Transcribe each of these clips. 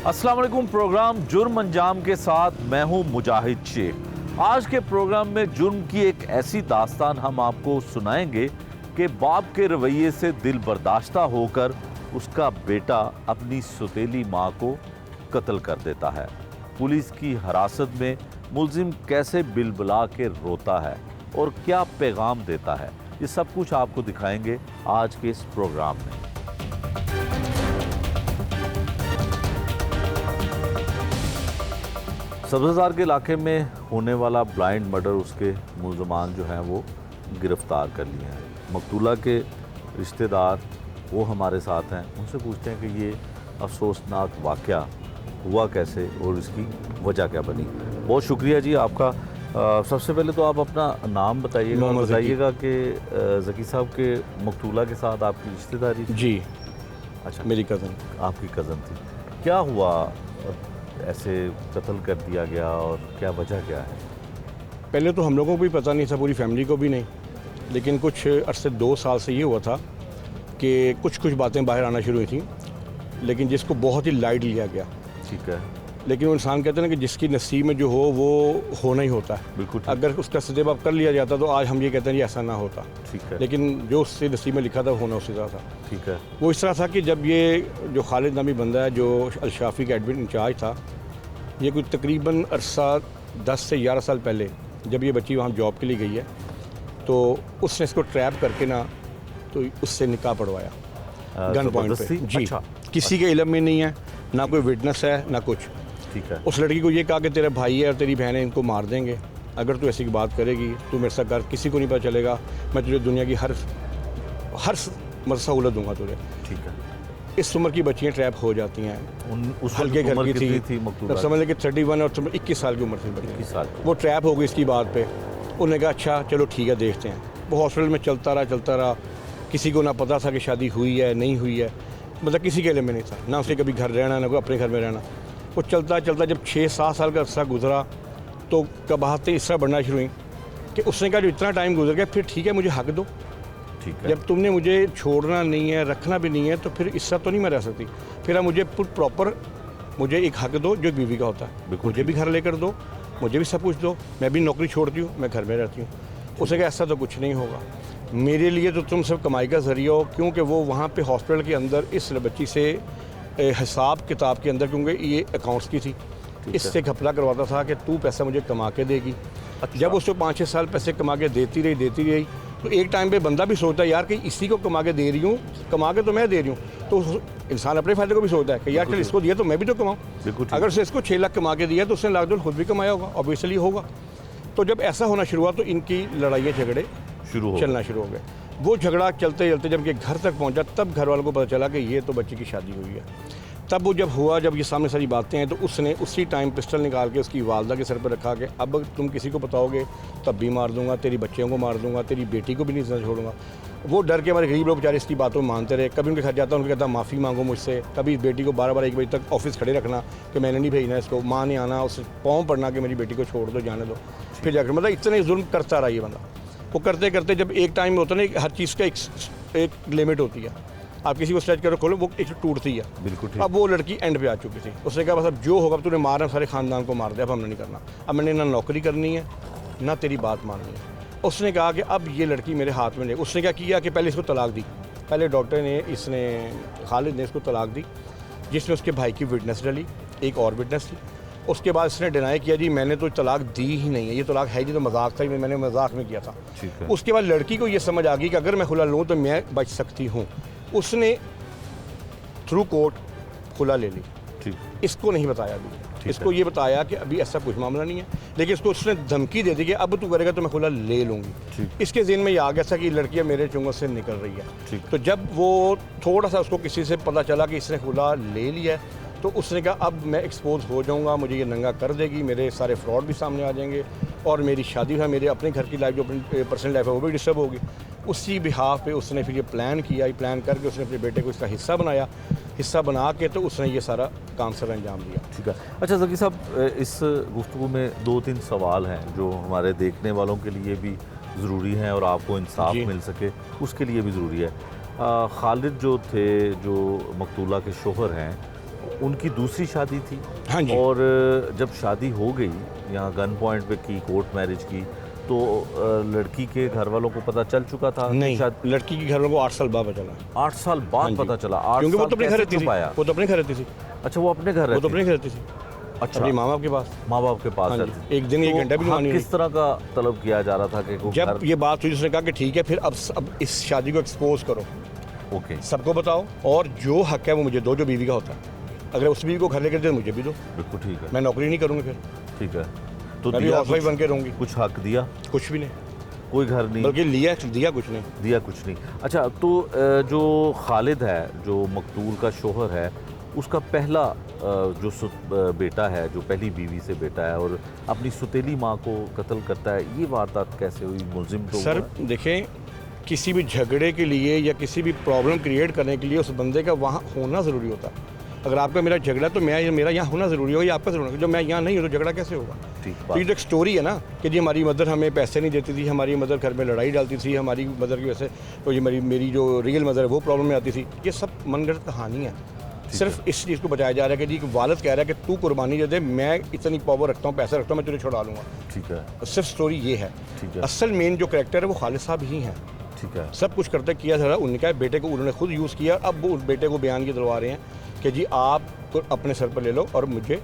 अस्सलाम वालेकुम। प्रोग्राम जुर्म अंजाम के साथ मैं हूं मुजाहिद शेख। आज के प्रोग्राम में जुर्म की एक ऐसी दास्तान हम आपको सुनाएंगे कि बाप के रवैये से दिल बर्दाश्ता होकर उसका बेटा अपनी सौतेली मां को कत्ल कर देता है। पुलिस की हिरासत में मुलजिम कैसे बिलबिला के रोता है और क्या पैगाम देता है, ये सब कुछ आपको दिखाएंगे आज के इस प्रोग्राम में। सब्ज़ार के इलाके में होने वाला ब्लाइंड मर्डर, उसके मुलजमान जो हैं वो गिरफ़्तार कर लिए हैं। मकतूला के रिश्तेदार वो हमारे साथ हैं, उनसे पूछते हैं कि ये अफसोसनाक वाक़या हुआ कैसे और इसकी वजह क्या बनी। बहुत शुक्रिया जी आपका। सबसे पहले तो आप अपना नाम बताइएगा और बताइएगा कि ज़की साहब के मकतूला के साथ आपकी रिश्तेदारी थी? जी, अच्छा, मेरी कज़न। आपकी कज़न थी। क्या हुआ, ऐसे कत्ल कर दिया गया और क्या वजह क्या है? पहले तो हम लोगों को भी पता नहीं था, पूरी फैमिली को भी नहीं, लेकिन कुछ अरसे 2 साल से ये हुआ था कि कुछ बातें बाहर आना शुरू हुई थी, लेकिन जिसको बहुत ही लाइट लिया गया। ठीक है। लेकिन वो इंसान कहते हैं ना कि जिसकी नसीब में जो हो वो होना ही होता है। बिल्कुल। अगर उसका सदेबाब कर लिया जाता तो आज हम ये कहते हैं कि ऐसा ना होता। ठीक है। लेकिन जो उससे नसीब में लिखा था वो होना उसी तरह था। ठीक है। वो इस तरह था कि जब ये जो खालिद नामी बंदा है जो अलशाफी का एडमिन इंचार्ज था, ये कुछ तकरीबन अरसा 10 से 11 साल पहले जब ये बच्ची वहाँ जॉब के लिए गई है तो उसने इसको ट्रैप करके ना तो उससे निकाह पढ़वाया गन पॉइंट पे। जी। अच्छा। किसी के इल्म में नहीं है, ना कोई विटनेस है ना कुछ। ठीक है। उस लड़की को ये कहा कि तेरा भाई है और तेरी बहन है, इनको मार देंगे, अगर तू ऐसी की बात करेगी तो मेरे साथ कर, किसी को नहीं पता चलेगा, मैं तुझे दुनिया की हर सहूलत दूंगा तुझे। ठीक है। इस उम्र की बच्चियाँ ट्रैप हो जाती हैं। उस हल्के घर की थी तब समझ लें कि 31 और 21 साल की उम्र थी बच्ची। 21 साल। वो ट्रैप हो गई इसकी बात पे। उन्होंने कहा अच्छा चलो ठीक है देखते हैं। वो हॉस्पिटल में चलता रहा, किसी को ना पता था कि शादी हुई है नहीं हुई है, मतलब किसी के लिए में नहीं था, ना उसे कभी घर रहना ना कोई अपने घर में रहना। वो चलता जब 6-7 साल का अर्सा गुजरा तो कबाहतें इस तरह बढ़ना शुरू हुई कि उसने कहा जो इतना टाइम गुजर गया फिर ठीक है मुझे हक दो। ठीक है। जब तुमने मुझे छोड़ना नहीं है, रखना भी नहीं है, तो फिर इससे तो नहीं मैं रह सकती। फिर आप मुझे प्रॉपर मुझे एक हक दो जो एक बीवी का होता है। मुझे भी घर लेकर दो, मुझे भी सब कुछ दो, मैं भी नौकरी छोड़ती हूँ, मैं घर में रहती हूँ। उसे कहा ऐसा तो कुछ नहीं होगा, मेरे लिए तो तुम सब कमाई का ज़रिया हो। क्योंकि वो वहाँ पे हॉस्पिटल के अंदर इस बच्ची से हिसाब किताब के अंदर, क्योंकि ये अकाउंट्स की थी, इससे घपला करवाता था कि तू पैसा मुझे कमा के देगी। अच्छा। जब उसको 5-6 साल पैसे कमा के देती रही तो एक टाइम पे बंदा भी सोचता है यार कि इसी को कमा के दे रही हूँ, कमा के तो मैं दे रही हूँ, तो इंसान अपने फ़ायदे को भी सोचता है कि यार चल इसको दिया तो मैं भी तो कमाऊँ। अगर उसे इसको 6 लाख कमा के दिया तो उसने लाख खुद भी कमाया होगा, ऑब्वियसली होगा। तो जब ऐसा होना शुरू हुआ तो इनकी लड़ाइयाँ झगड़े चलना शुरू हो गए। वो झगड़ा चलते जब ये घर तक पहुँचा तब घर वालों को पता चला कि ये तो बच्चे की शादी हुई है। तब वो जब हुआ, जब ये सामने सारी बातें हैं, तो उसने उसी टाइम पिस्टल निकाल के उसकी वालदा के सर पर रखा कि अब तुम किसी को बताओगे तब भी मार दूंगा, तेरी बच्चियों को मार दूंगा, तेरी बेटी को भी नहीं छोड़ूंगा। वो डर के हमारे गरीब लोग बेचारे इसकी बातों में मानते रहे। कभी उनके घर जाता उनको कहता माफ़ी मांगो मुझसे, कभी इस बेटी को 12-12 1 बजे तक ऑफिस खड़े रखना कि मैंने नहीं भेजना इसको, माँ ने आना उसे पाँव पड़ना कि मेरी बेटी को छोड़ दो, जाने दो। फिर जाकर मतलब इतने जुल्म करता रहा ये बंदा। वो करते जब एक टाइम होता है ना, हर चीज़ का एक लिमिट होती है, आप किसी को स्ट्रेच करो खोलो वो एक टूटती है। बिल्कुल ठीक। अब वो लड़की एंड पे आ चुकी थी। उसने कहा बस अब जो होगा तूने मारा, सारे खानदान को मार दिया, अब हमने नहीं करना, अब मैंने ना नौकरी करनी है ना तेरी बात माननी है। उसने कहा कि अब ये लड़की मेरे हाथ में नहीं। उसने क्या किया कि पहले इसको तलाक दी, पहले डॉक्टर ने खालिद ने इसको तलाक दी, जिसमें उसके भाई की विटनेस डली, एक और विटनेस थी। उसके बाद इसने डिनाई किया जी मैंने तो तलाक दी ही नहीं है, ये तलाक है जी तो मजाक था, मैंने मजाक में किया था। उसके बाद लड़की को ये समझ आ गई कि अगर मैं खुला लूँ तो मैं बच सकती हूँ। उसने थ्रू कोर्ट खुला ले ली। ठीक। इसको नहीं बताया अभी, इसको ये बताया कि अभी ऐसा कुछ मामला नहीं है, लेकिन इसको उसने धमकी दे दी कि अब तू करेगा तो मैं खुला ले लूँगी। इसके ज़हन में ये आ गया था कि लड़कियाँ मेरे चुंगल से निकल रही है। तो जब वो थोड़ा सा उसको किसी से पता चला कि इसने खुला ले लिया है तो उसने कहा अब मैं एक्सपोज हो जाऊंगा, मुझे ये नंगा कर देगी, मेरे सारे फ्रॉड भी सामने आ जाएंगे और मेरी शादी है, मेरे अपने घर की लाइफ जो अपनी पर्सनल लाइफ है वो भी डिस्टर्ब होगी। उसी बिहाफ पे उसने फिर ये प्लान किया, ये प्लान करके उसने अपने बेटे को इसका हिस्सा बना के तो उसने ये सारा काम सर अंजाम दिया। ठीक है। अच्छा ज़की साहब, इस गुफ्तगू में 2-3 सवाल हैं जो हमारे देखने वालों के लिए भी ज़रूरी हैं और आपको इंसाफ मिल सके उसके लिए भी ज़रूरी है। खालिद जो थे, जो मकतूला के शोहर हैं, उनकी दूसरी शादी थी। हाँ जी। और जब शादी हो गई, यहाँ गन पॉइंट पे की, कोर्ट मैरिज की, तो लड़की के घर वालों को पता चल चुका था? नहीं, शायद लड़की के घर वालों को 8 साल बाद चला। 8 साल बाद हाँ जी। पता चला? 8 क्योंकि वो साल तो अपने घर कैसे रहती थी। छुपाया? वो तो अपने घर रहती थी। अच्छा, वो अपने घर वो तो रहती अपने घर रहती थी। अच्छा, अपनी माँ बाप के पास। माँ बाप के पास हाँ जी। रहती। एक दिन, एक तो घंटा भी नहीं हक मानी किस तरह का तलब किया जा रहा था कि वो जब घर- ये बात हुई उसने कहा कि ठीक है फिर अब इस शादी को एक्सपोज करो, ओके, सबको बताओ, और जो हक है वो मुझे दो, जो बीवी का होता है। अगर उस बीवी को घर लेकर दे मुझे भी दो, बिल्कुल ठीक है, मैं नौकरी नहीं करूँगी, फिर ठीक है। तो मैं भी दिया हाउसवाइफ कुछ, बन के रहूँगी। कुछ हक दिया? कुछ भी नहीं, कोई घर नहीं बल्कि दिया कुछ नहीं। दिया, कुछ नहीं। अच्छा, तो जो खालिद है, जो मकतूल का शोहर है, उसका पहला जो बेटा है, जो पहली बीवी से बेटा है, और अपनी सुतेली माँ को कत्ल करता है, ये वारदात कैसे हुई? मुलजिम तो सर हुआ। देखें, किसी भी झगड़े के लिए या किसी भी प्रॉब्लम क्रिएट करने के लिए उस बंदे का वहाँ होना ज़रूरी होता है। अगर आपका मेरा झगड़ा तो मेरा यहाँ होना ज़रूरी होगा या आपका ज़रूरी होगा। जब मैं यहाँ नहीं हूँ तो झगड़ा कैसे होगा? ठीक तो ये तो एक स्टोरी है ना कि जी हमारी मदर हमें पैसे नहीं देती थी, हमारी मदर घर में लड़ाई डालती थी, हमारी मदर की वजह से तो ये मेरी जो रियल मदर है वो प्रॉब्लम में आती थी। ये सब मनगढ़ंत कहानी है। सिर्फ इस चीज़ को बचाया जा रहा है कि जी वालिद कह रहा है कि तू कुर्बानी दे दे, मैं इतनी पावर रखता हूँ, पैसा रखता हूँ, मैं तुझे छुड़ा लूँगा। ठीक है, सिर्फ स्टोरी ये है। ठीक है, असल मेन जो कैरेक्टर है वो खालिद साहब ही हैं। ठीक है। सब कुछ करते किया था उनका, बेटे को उन्होंने खुद यूज़ किया। अब वो उस बेटे को बयान की दिलवा रहे हैं कि जी आप तो अपने सर पर ले लो और मुझे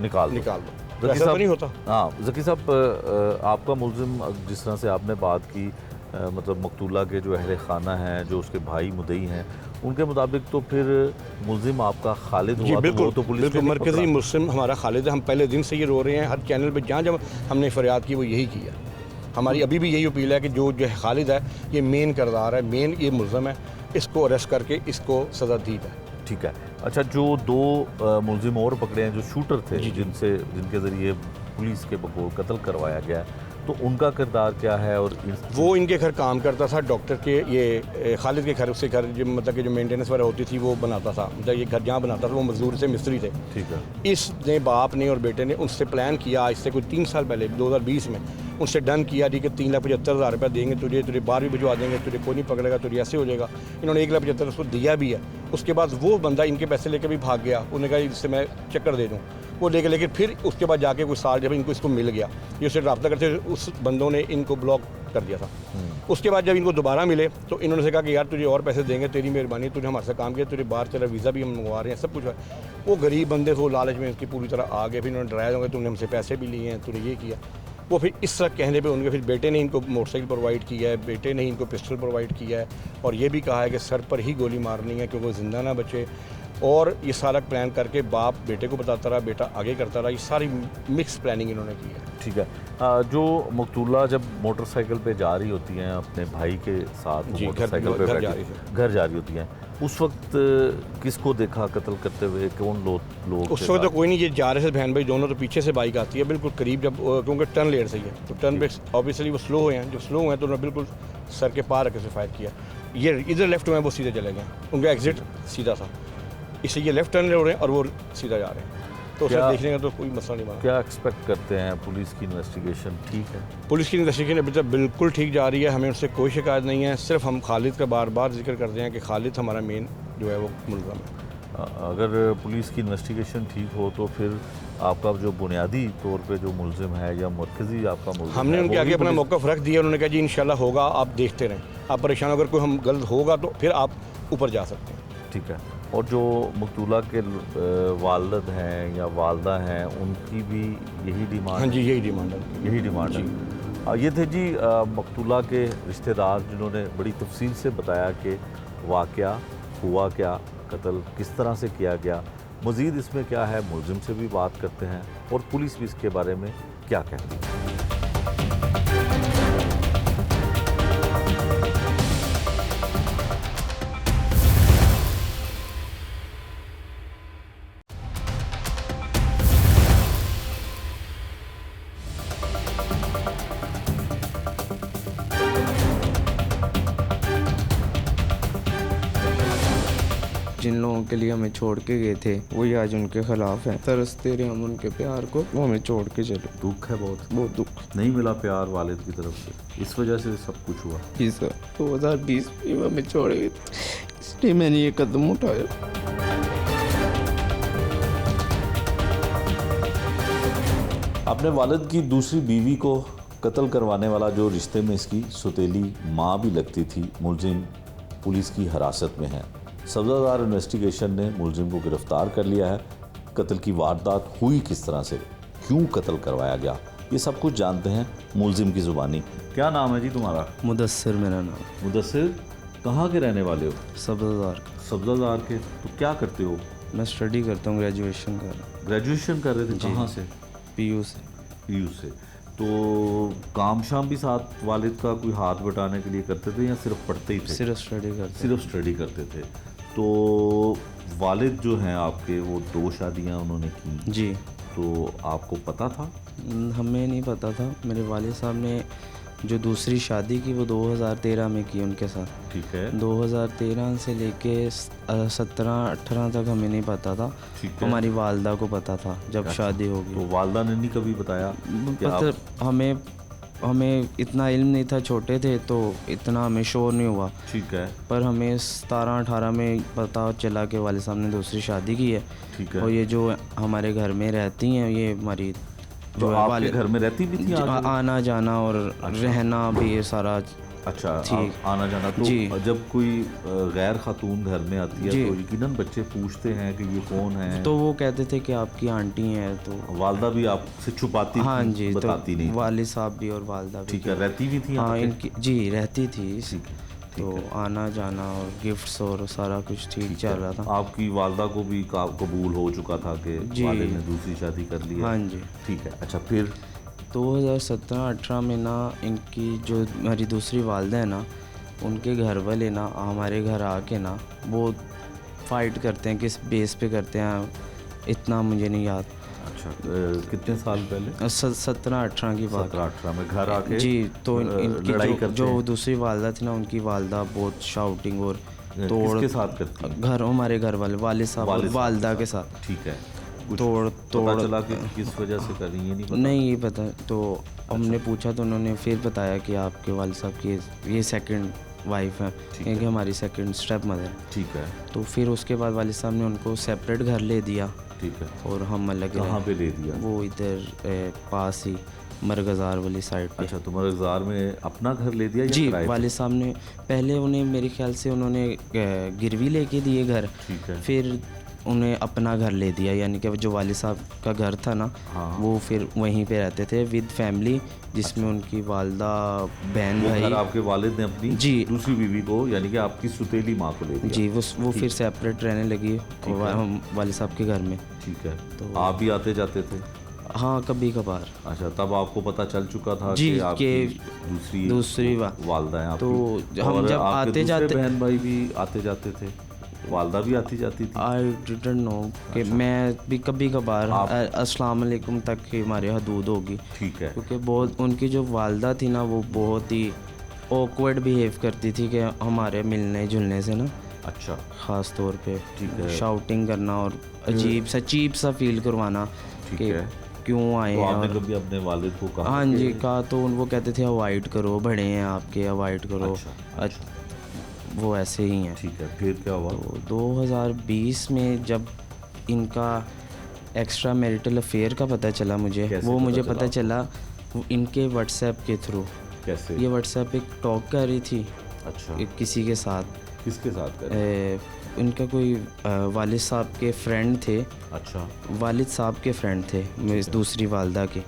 निकाल दो। जकी ऐसा तो साहब नहीं होता। हाँ, जकी साहब, आपका मुलजिम, जिस तरह से आपने बात की, मतलब मकतूला के जो अहले खाना हैं, जो उसके भाई मुदई हैं, उनके मुताबिक तो फिर मुलजिम आपका खालिद जी हुआ। बिल्कुल, तो वो तो पुलिस बिल्कुल ने नहीं मरकज़ी पकड़ा। मुस्लिम हमारा खालिद है। हम पहले दिन से ये रो रहे हैं, हर चैनल पे जहाँ जब हमने फरियाद की वो यही किया। हमारी अभी भी यही अपील है कि जो खालिद है ये मेन किरदार है, मेन ये मुलजिम है, इसको अरेस्ट करके इसको सज़ा दी जाए। ठीक है। अच्छा, जो दो मुलजिम और पकड़े हैं, जो शूटर थे, जी। जिनके ज़रिए पुलिस के बगौर कत्ल करवाया गया, तो उनका किरदार क्या है? और वो इनके घर काम करता था, डॉक्टर के, ये खालिद के घर, उसके घर जो मतलब कि जो मेंटेनेंस वगैरह होती थी वो बनाता था, मतलब ये घर जहाँ बनाता था वो मजदूर से मिस्त्री थे। ठीक है। इसने बाप ने और बेटे ने उनसे प्लान किया, आज से कोई 3 साल पहले 2020 में उनसे डन किया कि 3,75,000 रुपये देंगे तुझे, तुझे बाहर भी भिजवा देंगे, तुझे कोई नहीं पकड़ेगा, तुझे ऐसे हो जाएगा। इन्होंने 1,75,000 उसको दिया भी है। उसके बाद वो बंदा इनके पैसे लेकर भी भाग गया। उन्होंने कहा इससे मैं चक्कर दे दूँ, वो लेके लेकिन फिर उसके बाद जाके कुछ साल जब इनको इसको मिल गया, ये उससे रब्ता करते उस बंदों ने इनको ब्लॉक कर दिया था। उसके बाद जब इनको दोबारा मिले तो इन्होंने से कहा कि यार तुझे और पैसे देंगे, तेरी मेहरबानी, तुझे हमारे साथ काम किया, तुझे बाहर चला, वीज़ा भी हम मंगवा रहे हैं, सब कुछ है। वो गरीब बंदे को लालच में इसकी पूरी तरह आ गए। फिर इन्होंने डराया होंगे, तुमने हमसे पैसे भी लिए हैं, तूने ये किया। वो फिर इस तरह कहने पे उनके फिर बेटे ने इनको मोटरसाइकिल प्रोवाइड किया है, बेटे ने इनको पिस्टल प्रोवाइड किया है, और ये भी कहा है कि सर पर ही गोली मारनी है क्योंकि वो ज़िंदा ना बचे। और ये सारा प्लान करके बाप बेटे को बताता रहा, बेटा आगे करता रहा। ये सारी मिक्स प्लानिंग इन्होंने की है। ठीक है। जो मकतूला जब मोटरसाइकिल पे जा रही होती हैं अपने भाई के साथ, जी, मोटरसाइकिल पे घर जा बैठी रही थी। घर जा रही होती हैं, उस वक्त किसको देखा कत्ल करते हुए? कौन लोग उस थे वक्त तो साथ? कोई नहीं, ये जा रहे थे बहन भाई दोनों, तो पीछे से बाइक आती है बिल्कुल करीब, जब क्योंकि टर्न लेट सही है तो टर्न पे ऑब्वियसली वो स्लो हुए हैं। जब स्लो हुए हैं तो उन्होंने बिल्कुल सर के पार रखे से फायर किया। ये इधर लेफ्ट हुए हैं, वो सीधे चले गए, उनका एग्जिट सीधा था, इसलिए ये लेफ्ट टर्न ले रहे हैं और वो सीधा जा रहे हैं। तो उसे क्या- देखने का तो कोई मसला नहीं बना। क्या एक्सपेक्ट करते हैं? पुलिस की इन्वेस्टिगेशन ठीक है? पुलिस की इन्वेस्टिगेशन अभी तक बिल्कुल ठीक जा रही है, हमें उससे कोई शिकायत नहीं है। सिर्फ हम खालिद का बार बार जिक्र करते हैं कि खालिद हमारा मेन जो है वो मुलज़म है। अगर पुलिस की इन्वेस्टिगेशन ठीक हो तो फिर आपका जो बुनियादी तौर पे जो मुलजिम है या मरकज़ी आपका मुलजिम हमने है, उनके वो आगे भी अपना पुलिस- मौक़िफ़ रख दिया। उन्होंने कहा जी इंशाल्लाह होगा, आप देखते रहें, आप परेशान, अगर कोई हम गलत होगा तो फिर आप ऊपर जा सकते हैं। ठीक है। और जो मकतूला के वालिद हैं या वालदा हैं, उनकी भी यही डिमांड हाँ है? जी, यही डिमांड है। यही डिमांड है। ये थे जी मकतूला के रिश्तेदार, जिन्होंने बड़ी तफसील से बताया कि वाक़या हुआ क्या, कत्ल किस तरह से किया गया, मज़ीद इसमें क्या है, मुलजिम से भी बात करते हैं और पुलिस भी इसके बारे में क्या कहती है। जिन लोगों के लिए हमें छोड़ के गए थे वही आज उनके खिलाफ हैं। तरसते रहे हम उनके प्यार को, वो हमें छोड़ के चले। दुख है बहुत दुख। नहीं मिला प्यार वालिद की तरफ से, इस वजह से सब कुछ हुआ। जी सर, 2020 में हमें छोड़ गए, इसलिए मैंने ये कदम उठाया। अपने वालिद की दूसरी बीवी को कत्ल करवाने वाला जो रिश्ते में इसकी सौतेली माँ भी लगती थी, मुलजिम पुलिस की हिरासत में है। सब्ज़ादार इन्वेस्टिगेशन ने मुलजिम को गिरफ्तार कर लिया है। कत्ल की वारदात हुई किस तरह से, क्यों कत्ल करवाया गया, ये सब कुछ जानते हैं मुलजिम की ज़ुबानी। क्या नाम है जी तुम्हारा? मुदस्सिर मेरा नाम। मुदस्सिर, कहाँ के रहने वाले हो? सब्ज़ादार। सब्ज़ादार के। तो क्या करते हो? मैं स्टडी करता हूँ, ग्रेजुएशन कर रहा हूँ। ग्रेजुएशन कर रहे थे? कहाँ से? पीयू से। पीयू से। तो काम शाम भी साथ वालिद का कोई हाथ बटाने के लिए करते थे या सिर्फ पढ़ते ही थे? सिर्फ स्टडी करते। सिर्फ स्टडी करते थे। तो वालिद जो हैं आपके, वो 2 शादियां उन्होंने की जी। तो आपको पता था? हमें नहीं पता था। मेरे वालिद साहब ने जो दूसरी शादी की वो 2013 में की उनके साथ। ठीक है। 2013 से लेके 17-18 तक हमें नहीं पता था। ठीक है। हमारी वालदा को पता था जब शादी होगी। तो वालदा ने नहीं कभी बताया कि मतलब हमें इतना इल्म नहीं था, छोटे थे तो इतना हमें शोर नहीं हुआ। ठीक है। पर हमें 17-18 में पता चला कि वालिद साहब ने दूसरी शादी की है। ठीक है। और ये जो हमारे घर में रहती हैं, ये हमारी जो आपके घर में रहती भी थी? आना जाना और रहना भी ये सारा। अच्छा, ठीक। आना जाना। तो जी। जब कोई गैर खातून घर में आती है तो यकीनन बच्चे पूछते हैं कि ये कौन है। तो वो कहते थे कि आपकी आंटी हैं। तो वालदा भी आपसे छुपाती हाँ थी, जी, बताती तो नहीं? वालिद साहब भी और वालदा भी। ठीक है। रहती भी थी? हाँ, इनकी जी रहती थी। ठीक है। तो आना जाना और गिफ्ट्स और सारा कुछ ठीक चल रहा था। आपकी वालदा को भी कबूल हो चुका था कि वालिद ने दूसरी शादी कर ली है? हाँ जी। ठीक है। अच्छा, फिर 2017-18 में ना इनकी जो हमारी दूसरी वालदा है ना, उनके घर वाले ना हमारे घर आके ना वो फाइट करते हैं। किस बेस पे करते हैं इतना मुझे नहीं याद। अच्छा, कितने साल पहले? 17-18 की बात। 17-18 में घर आके जी। तो इनकी लड़ाई करते जो हैं? दूसरी वालदा थी ना, उनकी वालदा बहुत शाउटिंग और तोड़ किसके साथ करती है? घर हमारे घर वाले वालिद साहब और वालदा के साथ। ठीक है। तोड़ चला कि किस वजह से कर रही है? नहीं पता? नहीं ये पता। तो हमने पूछा तो उन्होंने फिर बताया कि आपके वालिद साहब की ये सेकंड वाइफ है, क्योंकि हमारी सेकंड स्टेप मदर। ठीक है। तो फिर उसके बाद वालिद साहब ने उनको सेपरेट घर ले दिया। ठीक है। और हम अलग। कहाँ पे ले दिया? वो इधर पास ही मरगज़ार वाली साइड पे। अच्छा, तो मरगज़ार में अपना घर ले दिया या जी। किराए पे? वालिद साहब ने पहले उन्हें मेरे ख्याल से उन्होंने गिरवी लेके दिए घर। ठीक है। फिर उन्हें अपना घर ले दिया, यानी कि जो वालिद साहब का घर था ना, वो फिर वहीं पे रहते थे विद फैमिली, जिसमें उनकी वालदा, बहन, भाई। घर आपके वालिद ने अपनी जी दूसरी बीवी को, यानी कि आपकी सौतेली माँ को ले दिया? जी। वो फिर सेपरेट रहने लगी वालिद साहब के घर में। ठीक है। तो आप भी आते जाते थे? हाँ, कभी कभार। अच्छा, तब आपको पता चल चुका था जी कि आपकी दूसरी वालदा है आपकी? तो हम जब आते जाते, बहन भाई भी आते जाते थे? वालदा भी आती जाती थी? आई डिडंट नो कि मैं भी कभी कभार अस्सलाम वालेकुम तक की हमारी हदूद होगी। ठीक है। क्योंकि बहुत उनकी जो वालदा थी ना, वो बहुत ही ऑकवर्ड बिहेव करती थी कि हमारे मिलने जुलने से ना। अच्छा। ख़ास तौर पे ठीक है। शाउटिंग करना और अजीब सा फील करवाना कि क्यों आए तो हैं। आपने और कभी अपने वालिद को कहा? हाँ जी, कहा तो वो कहते थे अवॉइड करो, बड़े हैं आपके, अवॉइड करो। अच्छा। वो ऐसे ही हैं। ठीक है। फिर क्या हुआ? तो 2020 में जब इनका एक्स्ट्रा मैरिटल अफेयर का पता चला मुझे, वो मुझे पता चला इनके व्हाट्सएप के थ्रू। कैसे? ये व्हाट्सएप एक टॉक कर रही थी। अच्छा। किसी के साथ। किसके साथ कर? इनका कोई वालिद साहब के फ्रेंड थे। अच्छा। वालिद साहब के फ्रेंड थे मेरी दूसरी वालदा के,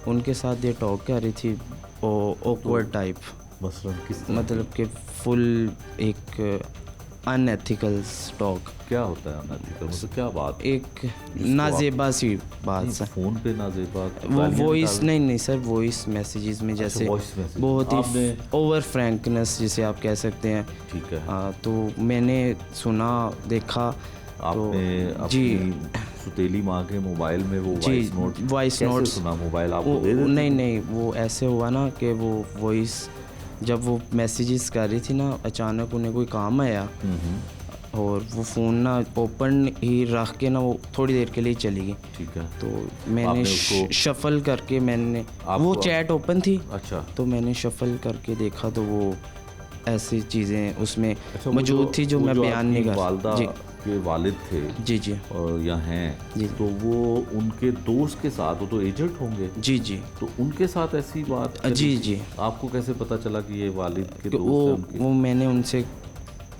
उनके साथ ये टॉक कर रही थी। ऑकवर्ड टाइप, मसलन किस तरह? मतलब कि फुल एक अनएथिकल टॉक। क्या होता है अनएथिकल? मतलब क्या बात? एक नाजेबा सी बात सर। फ़ोन पे नाजेबा? वो वॉइस नहीं सर, वॉइस मैसेजेस में जैसे बहुत ही ओवर फ्रैंकनेस जिसे आप कह सकते हैं। ठीक है। हाँ, तो मैंने सुना, देखा। आपने अपनी सौतेली माँ के मोबाइल में वो वॉइस नोट सुना? मोबाइल आपको दे देते? नहीं, वो ऐसे हुआ ना कि वो वॉइस जब वो मैसेजेस कर रही थी ना, अचानक उन्हें कोई काम आया और वो फ़ोन ना ओपन ही रख के ना वो थोड़ी देर के लिए चली गई। ठीक है। तो मैंने शफल करके वो चैट ओपन थी। अच्छा। तो मैंने शफल करके देखा तो वो ऐसी चीज़ें उसमें अच्छा, मौजूद थी जो मैं बयान नहीं कर वालदा जी के वालिद थे जी जी और यहाँ हैं, जी। तो वो उनके दोस्त के साथ, वो तो एजेंट होंगे, जी जी तो उनके साथ ऐसी बात करी जी थी? जी आपको कैसे पता चला कि ये वालिद के कि दोस्त हैं वो उनके? वो मैंने उनसे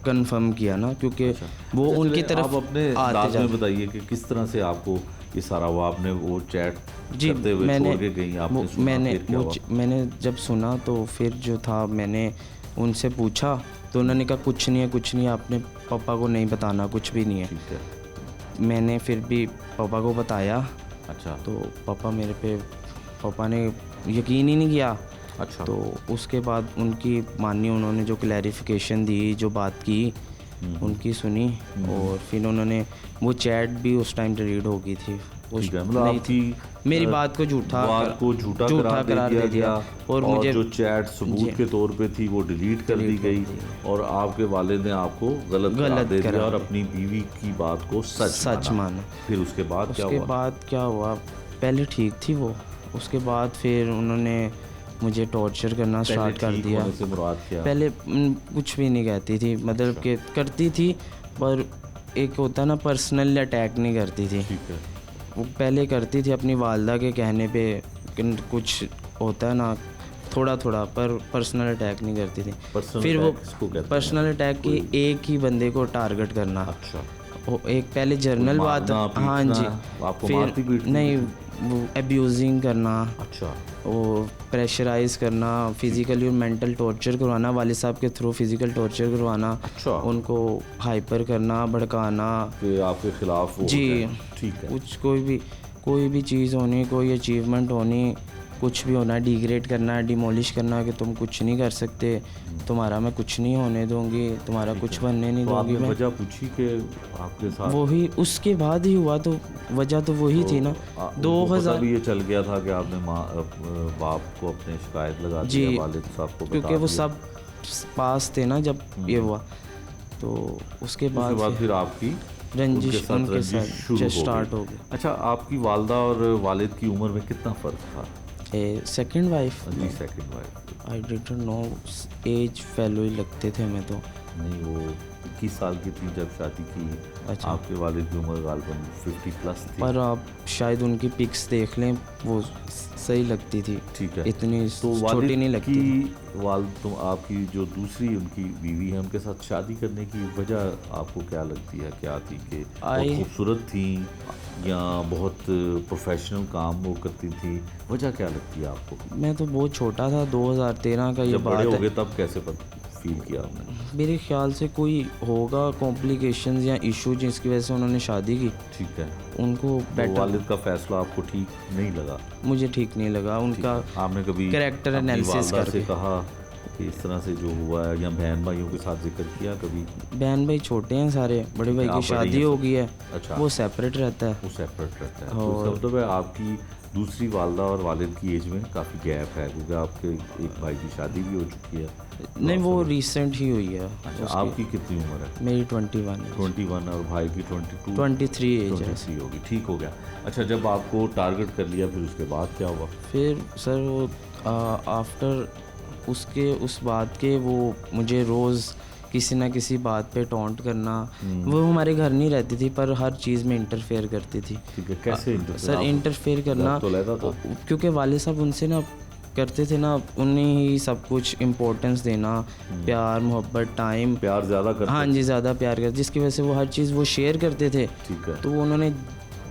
कंफर्म किया ना, क्योंकि वो अच्छा, उनकी चलिए, तरफ आप अपने आते अंदाज में जाते बताइए कि किस तरह से आपको ये सारा हुआ, आपने वो चैट जी करते हुए मैंने छोड़ के गई, आपने वो सुना, मैंने फिर क्या हुआ? मैंने जब सुना तो फिर जो था मैंने उनसे पूछा तो उन्होंने कहा कुछ नहीं है, कुछ नहीं है, आपने पापा को नहीं बताना, कुछ भी नहीं है। ठीक है। मैंने फिर भी पापा को बताया अच्छा तो पापा ने यकीन ही नहीं किया। अच्छा। तो उसके बाद उनकी मानी, उन्होंने जो क्लैरिफिकेशन दी, जो बात की उनकी सुनी, और फिर उन्होंने वो चैट भी उस टाइम डिलीट हो गई थी। ठीक है, मतलब नहीं आपकी थी। मेरी बात को झूठा झूठा करार दे दिया और मुझे जो चैट सबूत जी। के तौर पे थी वो डिलीट कर दी गई, और आपके वालिद ने आपको गलत करार दे दिया और अपनी बीवी की बात को सच माना। फिर उसके बाद क्या उसके हुआ? बाद क्या हुआ, पहले ठीक थी वो, उसके बाद फिर उन्होंने मुझे टॉर्चर करना स्टार्ट कर दिया। होने से मुराद क्या? पहले कुछ भी नहीं कहती थी, मतलब कि करती थी पर एक होता है ना, पर्सनल अटैक नहीं करती थी। ठीक है। वो पहले करती थी अपनी वालदा के कहने पे, कुछ होता है ना थोड़ा थोड़ा, पर पर्सनल अटैक नहीं करती थी। फिर वो पर्सनल अटैक की एक ही बंदे को टारगेट करना। अच्छा। वो एक पहले जर्नल बात, हाँ जी, आपको फिर मारती पीटती नहीं, वो एब्यूजिंग करना, अच्छा, वो प्रेशराइज करना, फिजिकली और मेंटल टॉर्चर करवाना, वालिद साहब के थ्रू फिजिकल टॉर्चर करवाना, अच्छा, उनको हाइपर करना, भड़काना कि आपके खिलाफ वो जी। हो जाए। ठीक है। कुछ कोई भी चीज़ होनी, कोई अचीवमेंट होनी, कुछ भी होना, डिग्रेड करना, डिमोलिश करना कि तुम कुछ नहीं कर सकते, तुम्हारा मैं कुछ नहीं होने दूंगी, तुम्हारा कुछ बनने नहीं तो दूंगी आपने मैं। वजह पूछी कि आपके साथ वही उसके बाद ही हुआ, तो वजह तो वही थी ना। उनको 2000 पता भी ये चल गया था कि आपने बाप को अपने शिकायत लगा दी जी, है, वालिद साहब को बता क्योंकि वो दिया। सब पास थे ना जब ये हुआ, तो उसके बाद फिर आपकी रंजिश उनके साथ शुरू स्टार्ट हो गई। अच्छा, आपकी वालदा और वालिद की उम्र में कितना फ़र्क था? सेकंड वाइफ, जी, second wife. I didn't know, as fellow ही लगते थे हमें तो। नहीं, वो 21 साल की थी जब शादी की। अच्छा। आपके वालिद की उम्र गालबन 50+ थी। पर आप शायद उनकी पिक्स देख लें, वो सही लगती थी। ठीक है। इतनी तो छोटी नहीं लगती थी। तो आपकी जो दूसरी उनकी बीवी है, उनके साथ शादी करने की वजह आपको क्या लगती है, क्या थी? कि बहुत खूबसूरत थी या बहुत प्रोफेशनल काम वो करती थी? वजह क्या लगती है आपको? मैं तो बहुत छोटा था, 2013 का ये जब बात बड़े हो है। गए तब कैसे फील किया आपने? मेरे ख्याल से कोई होगा कॉम्प्लिकेशंस या इशू जिसकी वजह से उन्होंने शादी की। ठीक है। उनको तो बेटर, वालिद का फैसला आपको ठीक नहीं लगा? मुझे ठीक नहीं लगा उनका। आपने कभी कैरेक्टर अपनी एनालिसिस वालदा से करके कहा कि इस तरह से जो हुआ है, या बहन भाइयों के साथ जिक्र किया कभी? बहन भाई छोटे हैं सारे, बड़े भाई आप की बड़े शादी हैं हो सब। गई है, अच्छा। वो सेपरेट रहता है। वो सेपरेट रहता है। तो और- इसका मतलब है आपकी दूसरी वालदा और वालिद की एज में काफ़ी गैप है, क्योंकि आपके एक भाई की शादी भी हो चुकी है। नहीं, वो रिसेंट ही हुई है। अच्छा, आपकी कितनी उम्र है? मेरी 21 है। 21 और भाई की 22? 23 एज है। 23 होगी। ठीक हो गया। अच्छा, जब आपको टारगेट कर लिया फिर उसके बाद क्या हुआ? फिर सर वो आफ्टर उसके उस बात के वो मुझे रोज़ किसी ना किसी बात पे टॉन्ट करना। वो हमारे घर नहीं रहती थी पर हर चीज़ में इंटरफेयर करती थी। ठीक है, कैसे सर इंटरफेयर करना तो लहदा था? क्योंकि वाले साहब उनसे ना करते थे ना, उन्हें ही सब कुछ इम्पोर्टेंस देना, प्यार मोहब्बत टाइम, प्यार ज़्यादा करते? हाँ जी, ज़्यादा प्यार करते, जिसकी वजह से वो हर चीज़ वो शेयर करते थे। ठीक है। तो उन्होंने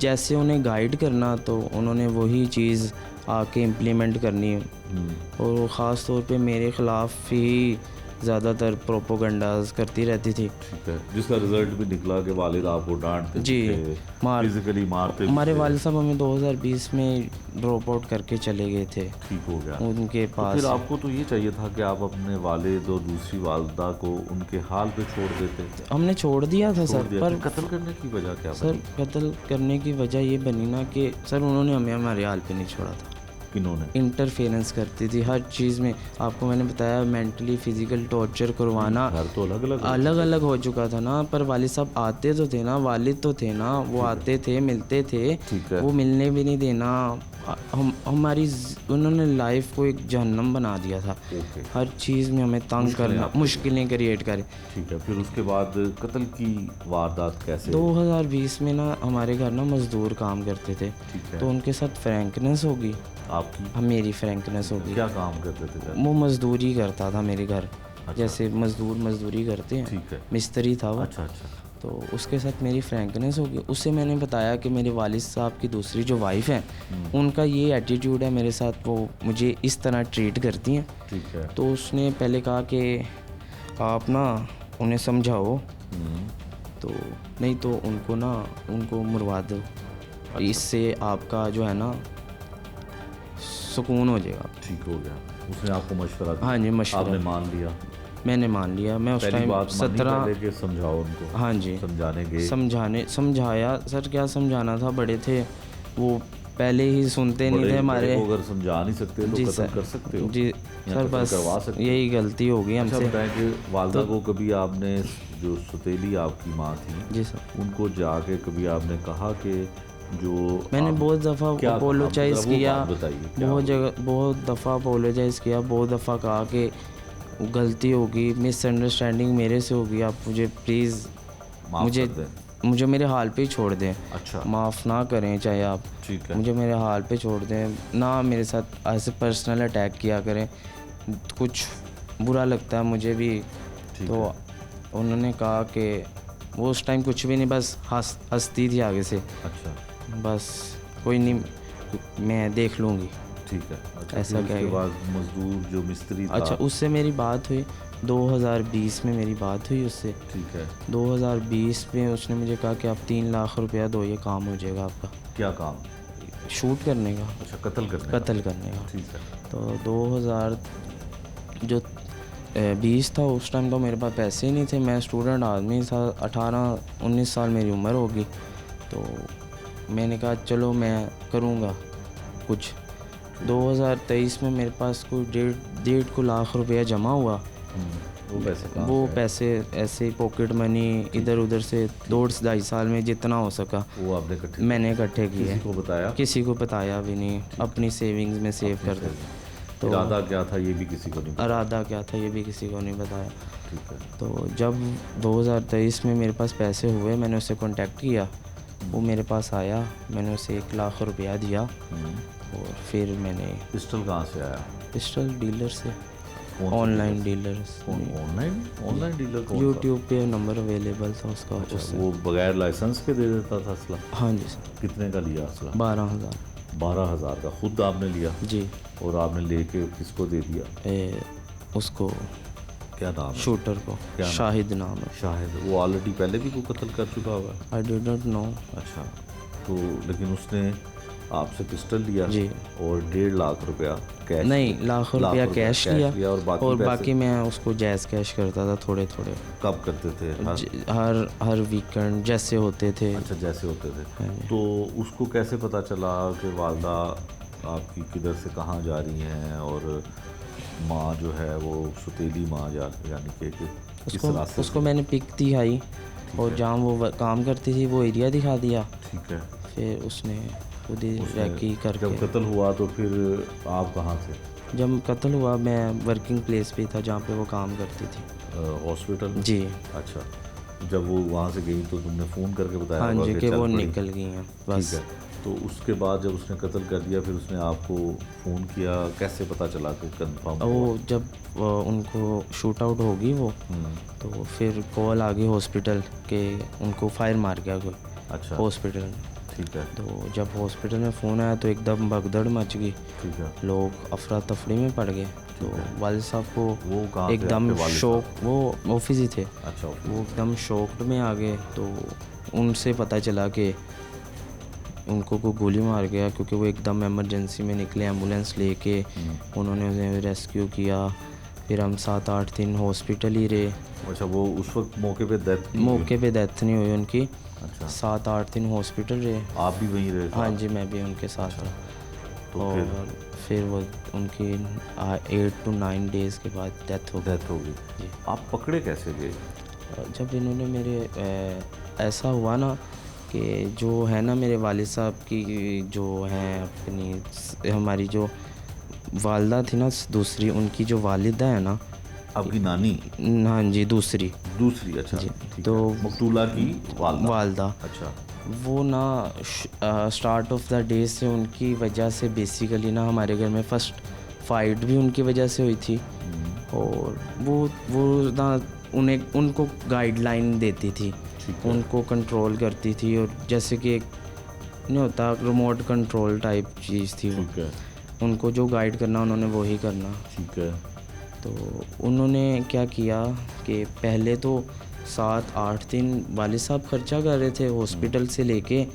जैसे उन्हें गाइड करना, तो उन्होंने वही चीज़ आके इम्प्लीमेंट करनी, और वो ख़ास तौर पे मेरे ख़िलाफ़ ही ज़्यादातर प्रोपोगंडाज करती रहती थी। ठीक है, जिसका रिजल्ट भी निकला कि वालिद आपको डांटते जी, थे, फिजिकली मारते हमारे थे। वालिद साहब हमें 2020 में ड्रॉप आउट करके चले गए थे। ठीक हो गया। उनके तो पास फिर आपको तो ये चाहिए था कि आप अपने वालिद और दूसरी वालदा को उनके हाल पे छोड़ देते। हमने छोड़ दिया था छोड़ सर, दिया। पर फिर कत्ल करने की वजह क्या सर बनी? कत्ल करने की वजह ये बनी ना कि सर उन्होंने हमें हमारे हाल पे नहीं छोड़ा था। किन्होंने? इंटरफेरेंस करती थी हर चीज़ में। आपको मैंने बताया मेंटली फिजिकल टॉर्चर करवाना घर तो अलग अलग हो चुका था ना, पर वालिद साहब आते तो थे ना, वालिद तो थे ना, वो आते थे, मिलते थे, ठीक है। वो मिलने भी नहीं देना, उन्होंने लाइफ को एक जहन्नम बना दिया था। ओके। हर चीज़ में हमें तंग करना, मुश्किलें क्रिएट करें। ठीक है, फिर उसके बाद कत्ल की वारदात कैसे? 2020 में ना हमारे घर ना मज़दूर काम करते थे, ठीक है। तो उनके साथ फ्रैंकनेस होगी। आपकी? हाँ, मेरी फ्रैंकनेस होगी। क्या काम करते थे घर? वो मज़दूरी करता था मेरे घर। अच्छा। जैसे मज़दूर मज़दूरी करते हैं, ठीक है। मिस्त्री था वो। अच्छा अच्छा। तो उसके साथ मेरी फ्रैंकनेस होगी। उससे मैंने बताया कि मेरे वालिद साहब की दूसरी जो वाइफ़ है, उनका ये एटीट्यूड है मेरे साथ, वो मुझे इस तरह ट्रीट करती हैं। ठीक है। तो उसने पहले कहा कि आप ना उन्हें समझाओ, तो नहीं तो उनको मरवा दो। इससे आपका जो है ना सुकून हो जाएगा। ठीक हो गया। उसने आपको मशवरा दिया? हाँ जी, मशवरा। आपने मान लिया? मैंने मान लिया। मैं उस पहली टाइम बात 17 पहले के समझाओ उनको? हाँ जी, समझाने गए? समझाया सर, क्या समझाना था, बड़े थे वो, पहले ही सुनते नहीं थे हमारे। अगर समझा नहीं सकते तो जी कत्ल सर, कर सकते हो? जी या सर, कत्ल बस करवा सकते हो? यही गलती हो गई अच्छा हमसे। बताएं कि वालदा को कभी आपने, जो सुतेली आपकी माँ थी, जी सर, उनको जाके कभी आपने कहा कि जो मैंने आप- बहुत दफ़ा क्या कहा? अपोलोजाइज़ जरा वो किया, बात बताइए, क्या बहुत हुआ? जगह बहुत दफ़ा अपोलोजाइज़ किया, बहुत दफ़ा कहा कि गलती होगी, मिसअंडरस्टैंडिंग मेरे से होगी, आप मुझे प्लीज़ माफ़ मुझे कर दें। मुझे मेरे हाल पे ही छोड़ दें। अच्छा। माफ़ ना करें चाहे आप, ठीक है। मुझे मेरे हाल पे छोड़ दें, ना मेरे साथ ऐसे पर्सनल अटैक किया करें, कुछ बुरा लगता है मुझे भी। ठीक तो उन्होंने कहा कि वो उस टाइम कुछ भी नहीं, बस हंसती थी आगे से, अच्छा। बस कोई नहीं, मैं देख लूँगी। ठीक है। अच्छा, ऐसा फिर क्या उसके है? बाद मजदूर जो मिस्त्री था? अच्छा, उससे मेरी बात हुई 2020 में, मेरी बात हुई उससे। ठीक है। 2020 में उसने मुझे कहा कि आप 3 लाख रुपया दो, ये काम हो जाएगा आपका, क्या काम? शूट करने का, अच्छा, कत्ल करने का? कत्ल करने का। ठीक है। तो 2000 जो 20 था, उस टाइम तो मेरे पास पैसे ही नहीं थे, मैं स्टूडेंट आदमी था, 18-19 साल मेरी उम्र होगी। तो मैंने कहा चलो मैं करूँगा कुछ। 2023 में मेरे पास कोई 1.5 लाख रुपया जमा हुआ। वो पैसे कहाँ वो से आए? पैसे ऐसे पॉकेट मनी इधर उधर से 2-2.5 साल में जितना हो सका वो आपने इकट्ठे मैंने इकट्ठे किए। किसी को बताया? किसी को बताया भी नहीं, अपनी सेविंग्स में सेव कर दे। तो इरादा क्या था ये भी किसी को नहीं पता? इरादा क्या था ये भी किसी को नहीं बताया। ठीक है। तो जब 2023 में मेरे पास पैसे हुए, मैंने उससे कांटेक्ट किया, वो मेरे पास आया, मैंने उसे 1 लाख रुपया दिया, और फिर मैंने पिस्टल कहाँ से आया? पिस्टल डीलर से, कौन सा online dealer? Dealer, online dealer कौन सा? यूट्यूब पे नंबर अवेलेबल था उसका। अच्छा, उससे वो बगैर लाइसेंस के दे देता था असला? हाँ जी सर, कितने का लिया असला? 12,000। 12,000 का खुद आपने लिया? जी। और आपने लेके किसको दे दिया? उसको, क्या नाम है? शूटर को, क्या नाम? शाहिद नाम है। शाहिद। वो ऑलरेडी पहले भी कोई कत्ल कर चुका होगा? I did not know. अच्छा, तो लेकिन उसने आपसे पिस्टल लिया जी। और 1.5 लाख रुपया कैश? नहीं, लाख रुपया कैश लिया, और बाकी और पैसे बाकी मैं उसको जैज़ कैश करता था थोड़े थोड़े। कब करते थे? हर वीकेंड जैसे होते थे। अच्छा, जैसे होते थे। हाँ। तो उसको कैसे पता चला कि वालदा आपकी किधर से कहाँ जा रही हैं, और माँ जो है वो सुतेली माँ यानी कि किस रास्ते उसको मैंने पिक दिखाई, और जहाँ वो काम करती थी वो एरिया दिखा दिया। ठीक है। फिर उसने खुद ही रैकी करके। जब कत्ल हुआ तो फिर आप कहाँ थे? जब कत्ल हुआ मैं वर्किंग प्लेस पे था जहाँ पे वो काम करती थी। हॉस्पिटल में? जी। अच्छा, जब वो वहाँ से गई तो तुमने फ़ोन करके बताया हाँ होगा जी, कि चल वो पड़ी? निकल गई हैं बस। ठीक है। तो उसके बाद जब उसने कत्ल कर दिया फिर उसने आपको फ़ोन किया, कैसे पता चला कि कंफर्म? वो जब उनको शूट आउट होगी वो, तो फिर कॉल आ गई हॉस्पिटल के उनको फायर मार गया कोई। अच्छा। हॉस्पिटल में। ठीक है। तो जब हॉस्पिटल में फ़ोन आया तो एकदम भगदड़ मच गई। ठीक है। लोग अफरा तफरी में पड़ गए। तो वालिद साहब को वो कहाँ थे एकदम आपके वालिद शौक, वो ऑफिस ही थे। अच्छा, ओके। वो एकदम शॉक्ड में आ गए। तो उनसे पता चला कि उनको कोई गोली मार गया, क्योंकि वो एकदम इमरजेंसी में निकले एम्बुलेंस लेके, उन्होंने उन्हें रेस्क्यू किया। फिर हम 7-8 दिन हॉस्पिटल ही रहे। अच्छा, वो उस वक्त मौके पे डेथ? मौके पे डेथ नहीं हुई उनकी। अच्छा। 7-8 दिन हॉस्पिटल रहे। आप भी वहीं रहे? हाँ जी, मैं भी उनके साथ था। तो और फिर वो उनकी 8 to 9 डेज़ के बाद डेथ हो गई। डेथ हो गई। जी। आप पकड़े कैसे गए? जब इन्होंने मेरे ऐसा हुआ ना कि जो है ना मेरे वालिद साहब की जो है अपनी हमारी जो वालदा थी ना दूसरी, उनकी जो वालिदा है ना, आपकी नानी? हाँ जी, दूसरी। अच्छा जी, ठीक तो है। मकतूला की वालदा अच्छा। वो ना स्टार्ट ऑफ द डे से उनकी वजह से बेसिकली ना हमारे घर में फर्स्ट फाइट भी उनकी वजह से हुई थी। और वो ना उनको गाइडलाइन देती थी, उनको कंट्रोल करती थी। और जैसे कि एक नहीं होता रिमोट कंट्रोल टाइप चीज़ थी वो, ठीक है। उनको जो गाइड करना उन्होंने वो ही करना। ठीक है। तो उन्होंने क्या किया कि पहले तो 7-8 दिन वालिद साहब खर्चा कर रहे थे हॉस्पिटल से लेके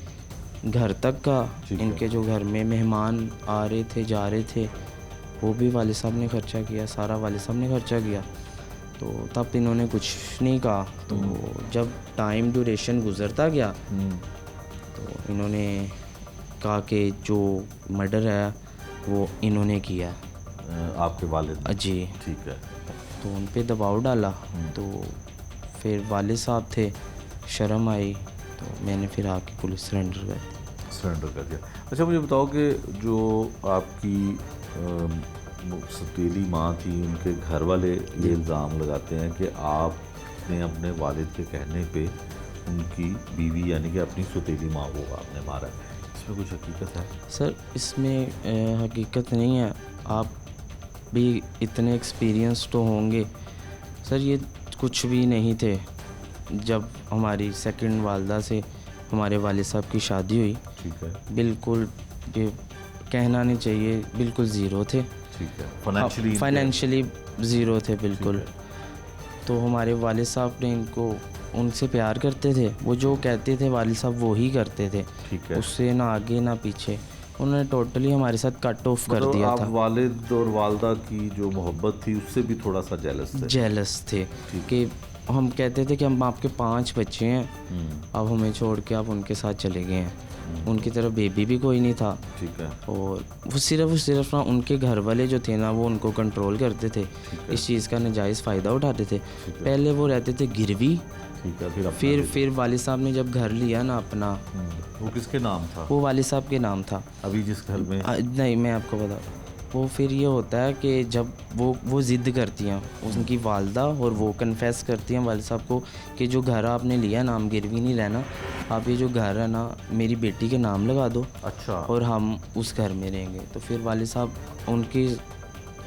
घर तक का। इनके जो घर में मेहमान आ रहे थे जा रहे थे वो भी वालिद साहब ने खर्चा किया, सारा वालिद साहब ने खर्चा किया। तो तब इन्होंने कुछ नहीं कहा। तो जब टाइम ड्यूरेशन गुजरता गया तो इन्होंने कहा कि जो मर्डर है वो इन्होंने किया, आपके वालिद? जी। ठीक है। तो उन पे दबाव डाला। तो फिर वालिद साहब थे, शर्म आई, तो मैंने फिर आके पुलिस सरेंडर कर दिया। अच्छा, मुझे बताओ कि जो आपकी सतीली माँ थी, उनके घर वाले ये इल्ज़ाम लगाते हैं कि आपने अपने वालिद के कहने पे उनकी बीवी यानी कि अपनी सतीली माँ को आपने मारा है। इसमें कुछ हकीकत है? सर इसमें हकीकत नहीं है। आप भी इतने एक्सपीरियंस तो होंगे सर, ये कुछ भी नहीं थे। जब हमारी सेकंड वालदा से हमारे वालिद साहब की शादी हुई, ठीक है, बिल्कुल ये कहना नहीं चाहिए, बिल्कुल ज़ीरो थे। ठीक है। फाइनेंशियली ज़ीरो थे बिल्कुल। तो हमारे वालिद साहब ने इनको, उनसे प्यार करते थे, वो जो कहते थे वालिद साहब वो ही करते थे। ठीक है। उससे ना आगे ना पीछे। उन्होंने टोटली हमारे साथ कट ऑफ कर दिया आप था। वालिद और वालदा की जो मोहब्बत थी उससे भी थोड़ा सा जेलस थे कि हम कहते थे कि हम आपके 5 बच्चे हैं, अब हमें छोड़ के आप उनके साथ चले गए हैं। उनकी तरफ बेबी भी कोई नहीं था। ठीक है। और वो सिर्फ ना उनके घर वाले जो थे ना वो उनको कंट्रोल करते थे, इस चीज़ का नाजायज़ फ़ायदा उठाते थे। पहले वो रहते थे गिरवी। ठीक है। फिर वालिद साहब ने जब घर लिया ना अपना, वो किसके नाम था? वो वालिद साहब के नाम था। अभी जिस घर में? नहीं, मैं आपको बता, वो फिर ये होता है कि जब वो ज़िद्द करती हैं उनकी वालदा, और वो कन्फेस करती हैं वालिद साहब को कि जो घर आपने लिया नाम गिरवी नहीं रहना, आप ये जो घर है ना मेरी बेटी के नाम लगा दो। अच्छा। और हम उस घर में रहेंगे। तो फिर वालिद साहब उनकी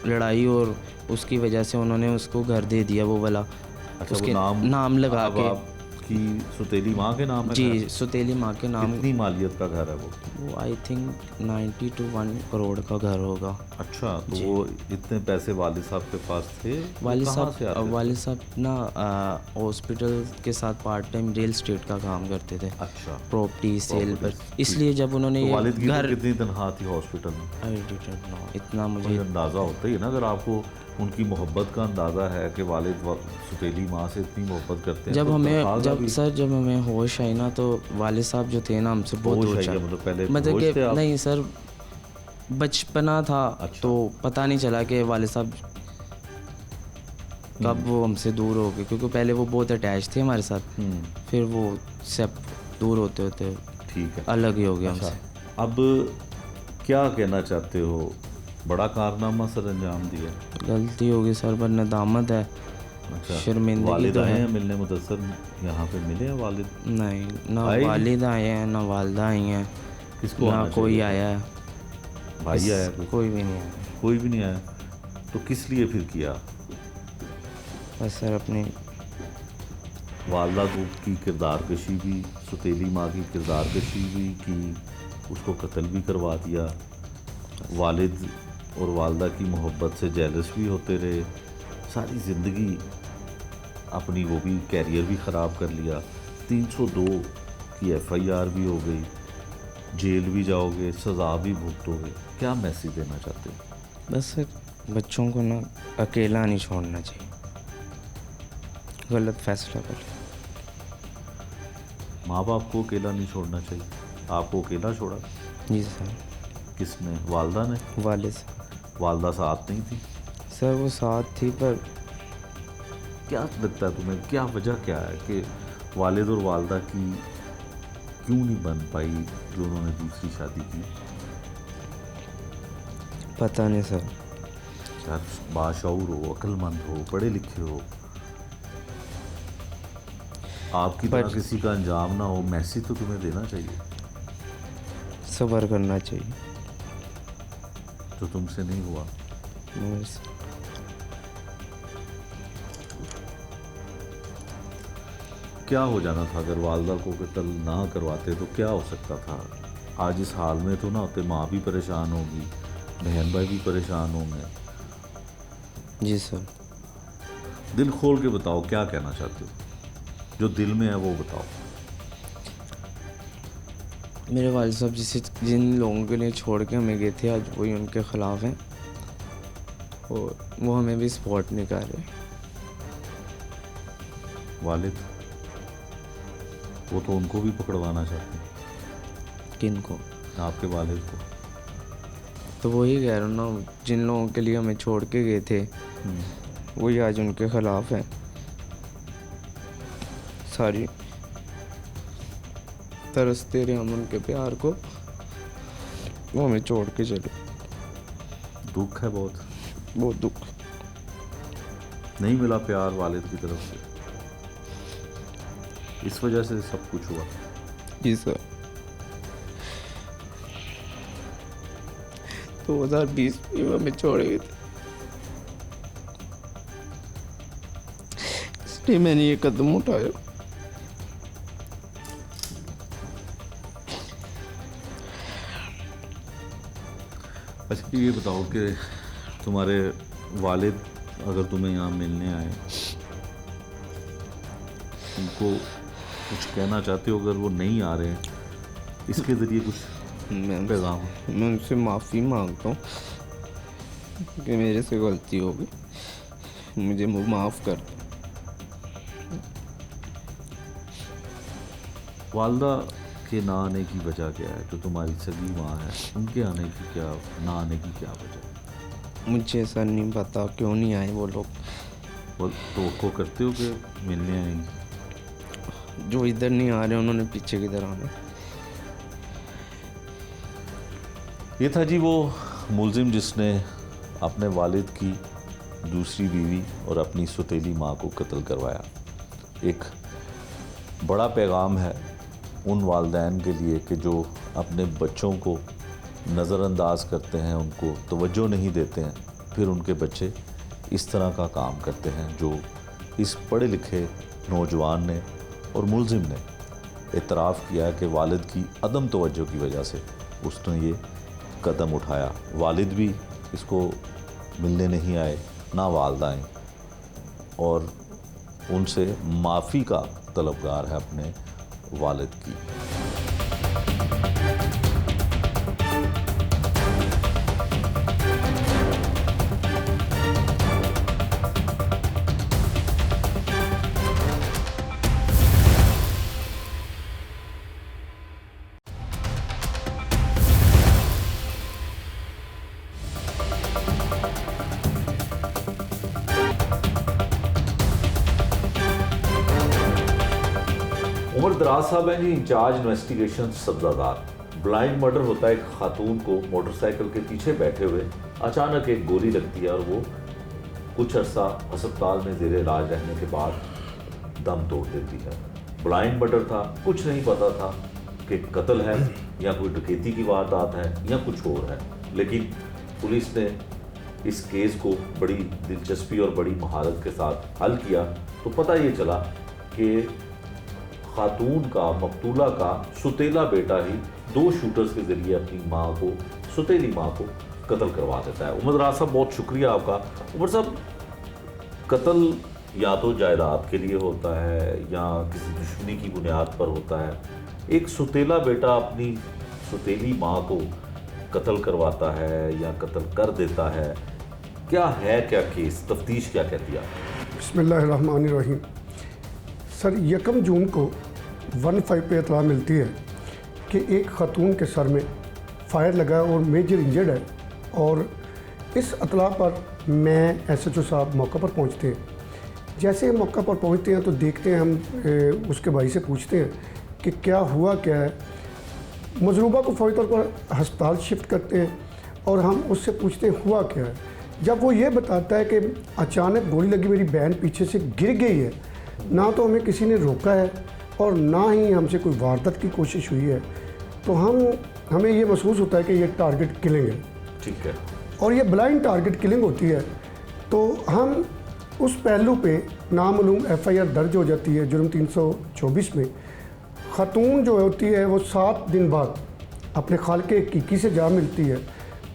लड़ाई और उसकी वजह से उन्होंने उसको घर दे दिया वो वाला। अच्छा, उसके वो नाम लगा के। आपकी सुतेली माँ के नाम है? जी, सुतेली माँ के नाम। कितनी मालियत का घर है वो? आई थिंक 90 to 1 करोड़ का घर होगा। अच्छा, तो वो इतने पैसे वालिद साहब के पास थे? वालिद साहब ना हॉस्पिटल के साथ पार्ट टाइम रियल एस्टेट का काम करते थे। अच्छा। प्रॉपर्टी सेल पर। इसलिए जब उन्होंने तो वालिद की घर, कितनी तनख्वाह थी हॉस्पिटल में? आई डिडंट नो, इतना मुझे अंदाज़ा होता ही है ना, अगर आपको उनकी मोहब्बत का अंदाज़ा है कि वालिद सुतेली माँ से इतनी मोहब्बत करते हैं। जब हमें होश आई ना, तो वालिद साहब जो थे ना हमसे बहुत ऊंचा, मतलब कि नहीं सर, बचपना था। अच्छा। तो पता नहीं चला कि वालिद साहब कब वो हमसे दूर हो गए, क्योंकि पहले वो बहुत अटैच थे हमारे साथ, फिर वो सब दूर होते होते ठीक है अलग ही हो गया हमसे। हमसे। अब क्या कहना चाहते हो? बड़ा कारनामा सर अंजाम दिया, गलती होगी सर, पर नदामत है। अच्छा, शर्मिंदगी वालिद तो आए है। हैं मिलने मुदस्सर यहाँ पे मिले हैं वालिद? नहीं, ना आए? वालिद आए हैं ना वालदा आई हैं, किसको ना आना कोई चाहिए? आया है। भाई आया? कोई भी नहीं आया। कोई भी नहीं आया? तो किस लिए फिर किया? बस सर अपनी वालदा की किरदार कशी भी, सुतेली माँ की किरदार कशी भी की, उसको कत्ल भी करवा दिया, वालिद और वालदा की मोहब्बत से जेलस भी होते रहे, सारी ज़िंदगी अपनी वो भी कैरियर भी ख़राब कर लिया, 302 की FIR भी हो गई, जेल भी जाओगे, सज़ा भी भुगतोगे। क्या मैसेज देना चाहते हो? बस बच्चों को ना अकेला नहीं छोड़ना चाहिए, गलत फैसला कर। माँ बाप को अकेला नहीं छोड़ना चाहिए। आपको अकेला छोड़ा? जी सर। किसने? वालदा ने? वालिद। वालदा साथ नहीं थी? सर वो साथ थी, पर क्या लगता है तुम्हें, क्या वजह क्या है कि वालिद और वालदा की क्यों नहीं बन पाई जो उन्होंने दूसरी शादी की? पता नहीं सर। यार बाशऊर हो, अक्लमंद हो, पढ़े लिखे हो, आपकी तरह किसी का अंजाम ना हो, मैसेज तो तुम्हें देना चाहिए। सब्र करना चाहिए। जो तुमसे नहीं हुआ। मेरे से क्या हो जाना था अगर वालदा को कत्ल ना करवाते तो क्या हो सकता था? आज इस हाल में तो ना होते, माँ भी परेशान होगी, बहन भाई भी परेशान होंगे। जी सर। दिल खोल के बताओ क्या कहना चाहते हो, जो दिल में है वो बताओ। मेरे वालिद साहब जिन लोगों के लिए छोड़ के हमें गए थे, आज वही उनके ख़िलाफ़ हैं और वो हमें भी सपोर्ट नहीं कर रहे। वालिद, वो तो उनको भी पकड़वाना चाहते हैं। किन को? आपके वालिद को। तो वही कह रहा हूँ ना, जिन लोगों के लिए हमें छोड़ के गए थे वही आज उनके ख़िलाफ़ हैं। सारी तरसते रहे हम उनके प्यार को, वो हमें छोड़ के चले। दुख है बहुत दुख। नहीं मिला प्यार वालिद की तरफ से, इस वजह से सब कुछ हुआ। जी सर। 2020 में हमें छोड़े गए थे, इसलिए मैंने ये कदम उठाया। अच्छा ये बताओ कि तुम्हारे वालिद अगर तुम्हें यहाँ मिलने आए, उनको कुछ कहना चाहते हो? अगर वो नहीं आ रहे हैं, इसके ज़रिए कुछ पैगाम? मैं उनसे माफ़ी मांगता हूँ कि मेरे से गलती हो गई, मुझे माफ़ कर दो। वालदा के ना आने की वजह क्या है? जो तुम्हारी सगी माँ है, उनके आने की क्या, ना आने की क्या वजह है? मुझे ऐसा नहीं पता क्यों नहीं आए वो लोग। वो तो करते हो कि मिलने आएंगे? जो इधर नहीं आ रहे उन्होंने पीछे किधर आना। ये था जी वो मुलजिम जिसने अपने वालिद की दूसरी बीवी और अपनी सौतेली माँ को कत्ल करवाया। एक बड़ा पैगाम है उन वालिदैन के लिए कि जो अपने बच्चों को नज़रअंदाज करते हैं, उनको तवज्जो नहीं देते हैं, फिर उनके बच्चे इस तरह का काम करते हैं। जो इस पढ़े लिखे नौजवान ने और मुलजिम ने इतराफ़ किया कि वालिद की अदम तवज्जो की वजह से उसने ये कदम उठाया। वालिद भी इसको मिलने नहीं आए, ना वालदा आए, और उनसे माफ़ी का तलबगार है अपने वालिद की। उमर दराज साहब हैं जी, इंचार्ज इन्वेस्टिगेशन सब्जादार। ब्लाइंड मर्डर होता है, एक खातून को मोटरसाइकिल के पीछे बैठे हुए अचानक एक गोली लगती है और वो कुछ अरसा अस्पताल में ज़ेरे इलाज रहने के बाद दम तोड़ देती है। ब्लाइंड मर्डर था, कुछ नहीं पता था कि कत्ल है या कोई डकैती की वारदात है या कुछ और है। लेकिन पुलिस ने इस केस को बड़ी दिलचस्पी और बड़ी महारत के साथ हल किया तो पता ये चला कि खातून का, मकतूला का सुतेला बेटा ही 2 शूटर्स के ज़रिए अपनी माँ को, सुतेली माँ को कत्ल करवा देता है। उमर दराज साहब बहुत शुक्रिया आपका। उमर साहब, कत्ल या तो जायदाद के लिए होता है या किसी दुश्मनी की बुनियाद पर होता है। एक सुतेला बेटा अपनी सुतेली माँ को कत्ल करवाता है या कत्ल कर देता है, क्या है क्या केस, तफ्तीश क्या कहती है? बिस्मिल्लाहिर्रहमानिर्रहीम। सर, 1 जून को 15 पे इतला मिलती है कि एक खातून के सर में फायर लगा है और मेजर इंजर्ड है, और इस इतला पर मैं SHO साहब मौका पर पहुंचते हैं। जैसे हम मौका पर पहुंचते हैं तो देखते हैं, हम उसके भाई से पूछते हैं कि क्या हुआ क्या है। मजरूबा को फौरी तौर पर हस्पताल शिफ्ट करते हैं और हम उससे पूछते हैं हुआ क्या है। जब वो ये बताता है कि अचानक गोली लगी, मेरी बहन पीछे से गिर गई है, ना तो हमें किसी ने रोका है और ना ही हमसे कोई वारदात की कोशिश हुई है, तो हमें ये महसूस होता है कि ये टारगेट किलिंग है। ठीक है। और ये ब्लाइंड टारगेट किलिंग होती है, तो हम उस पहलू पे नामालूम FIR दर्ज हो जाती है जुर्म 324 में। ख़तून जो होती है वो 7 दिन बाद अपने खालके हकीकी से जा मिलती है,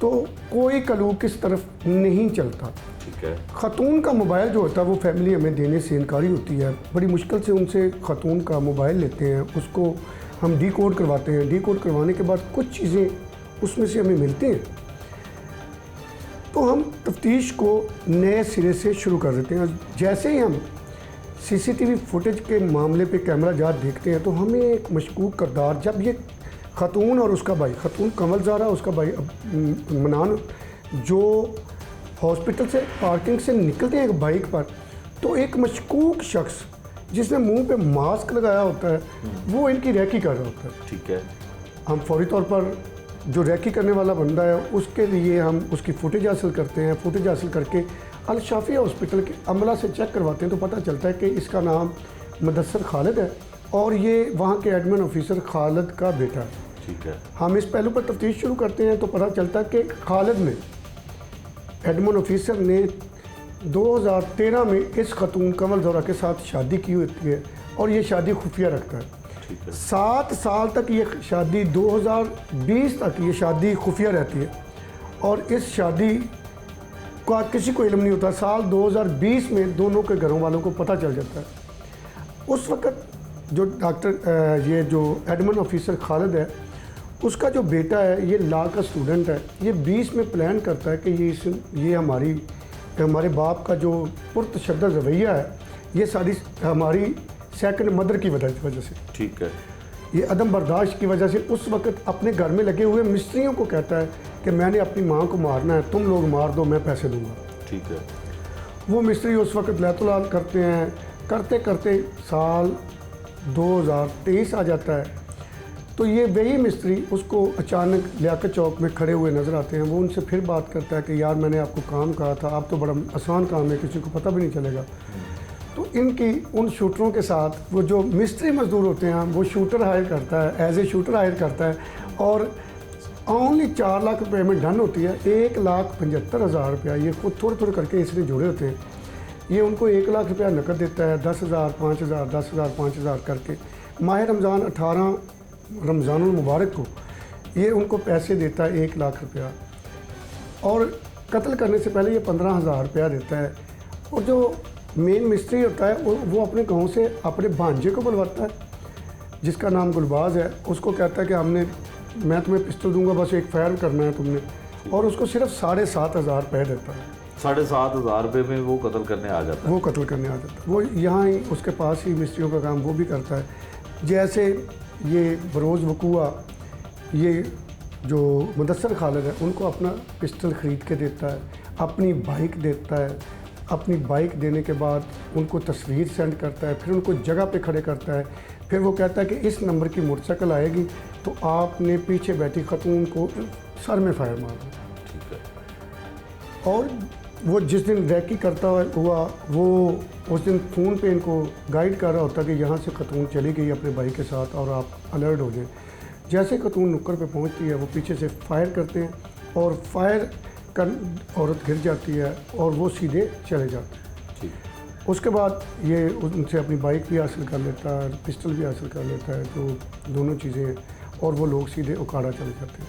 तो कोई कलू किस तरफ नहीं चलता। ठीक है। ख़तून का मोबाइल जो होता है वो फैमिली हमें देने से इनकारी होती है। बड़ी मुश्किल से उनसे ख़तून का मोबाइल लेते हैं, उसको हम डिकोड करवाते हैं। डिकोड करवाने के बाद कुछ चीज़ें उसमें से हमें मिलती हैं, तो हम तफ्तीश को नए सिरे से शुरू कर देते हैं। जैसे ही हम CCTV फुटेज के मामले पे कैमरा जात देखते हैं, तो हमें एक मशकूक करदार, जब ये ख़तून और उसका भाई, ख़तून कमल ज़ारा, उसका भाई मनान, जो हॉस्पिटल से पार्किंग से निकलते हैं एक बाइक पर, तो एक मशकूक शख्स जिसने मुंह पे मास्क लगाया होता है वो इनकी रैकी कर रहा होता है। ठीक है। हम फौरी तौर पर जो रैकी करने वाला बंदा है उसके लिए हम उसकी फुटेज हासिल करते हैं। फुटेज हासिल करके अल शाफिया हॉस्पिटल के अमला से चेक करवाते हैं, तो पता चलता है कि इसका नाम मुदस्सर खालिद है और ये वहाँ के एडमिन ऑफिसर खालिद का बेटा है। ठीक है। हम इस पहलू पर तफ्तीश शुरू करते हैं, तो पता चलता है कि खालिद ने, एडमिन ऑफिसर ने 2013 में इस ख़तून कमल ज़ोहरा के साथ शादी की होती है और ये शादी खुफिया रखता है। 7 साल तक ये शादी, 2020 तक ये शादी खुफिया रहती है और इस शादी का किसी को इल्म नहीं होता। साल 2020 में दोनों के घरों वालों को पता चल जाता है। उस वक़्त जो ये जो एडमिन ऑफिसर खालिद है, उसका जो बेटा है ये लॉ का स्टूडेंट है, ये 20 में प्लान करता है कि ये हमारे बाप का जो पुरतशद्दद रवैया है, ये सारी हमारी सेकंड मदर की वजह से, ठीक है, ये अदम बर्दाश्त की वजह से उस वक़्त अपने घर में लगे हुए मिस्त्रियों को कहता है कि मैंने अपनी माँ को मारना है, तुम लोग मार दो, मैं पैसे दूंगा। ठीक है। वो मिस्त्री उस वक़्त लैतुलाल करते हैं, करते करते साल 2023 आ जाता है, तो ये वही मिस्त्री उसको अचानक लियाकत चौक में खड़े हुए नज़र आते हैं। वो उनसे फिर बात करता है कि यार मैंने आपको काम कहा था, आप तो बड़ा आसान काम है, किसी को पता भी नहीं चलेगा। तो इनकी उन शूटरों के साथ वो जो मिस्त्री मजदूर होते हैं वो शूटर हायर करता है, एज ए शूटर हायर करता है और ओनली 4 लाख रुपये में डन होती है। 1,75,000 रुपया ये खुद थोड़े थोड़े करके इसने जोड़े होते हैं। ये उनको 1 लाख रुपया नकद देता है, 10,000, 5,000, 10,000, 5,000 करके। माह रमज़ान 18 रमज़ानुल मुबारक को ये उनको पैसे देता है 1 लाख रुपया, और कत्ल करने से पहले ये 15,000 रुपया देता है। और जो मेन मिस्त्री होता है वो अपने गांव से अपने भांजे को बुलवाता है जिसका नाम गुलबाज है। उसको कहता है कि मैं तुम्हें पिस्टल दूंगा, बस एक फायर करना है तुमने, और उसको सिर्फ 7,500 रुपये देता है। 7,500 रुपये में वो कत्ल करने आ जाता है। वो कत्ल करने आ जाता है। वो यहाँ ही उसके पास ही मिस्त्रियों का काम वो भी करता है। जैसे ये बरोज़ वकूआ, ये जो मुदस्सर खालिद है उनको अपना पिस्टल ख़रीद के देता है, अपनी बाइक देता है। अपनी बाइक देने के बाद उनको तस्वीर सेंड करता है, फिर उनको जगह पे खड़े करता है। फिर वो कहता है कि इस नंबर की मोटरसाइकिल आएगी तो आपने पीछे बैठी ख़तून को सर में फायर मारना। ठीक है। और वो जिस दिन रैकी करता हुआ वो उस दिन फ़ोन पे इनको गाइड कर रहा होता कि यहाँ से ख़तून चली गई अपने भाई के साथ और आप अलर्ट हो जाएं। जैसे ख़तून नुक्कर पे पहुँचती है वो पीछे से फायर करते हैं और फायर कर औरत गिर जाती है और वो सीधे चले जाते हैं। ठीक। उसके बाद ये उनसे अपनी बाइक भी हासिल कर लेता है, पिस्टल भी हासिल कर लेता है, जो दोनों चीज़ें हैं, और वो लोग सीधे उकाड़ा चले जाते हैं।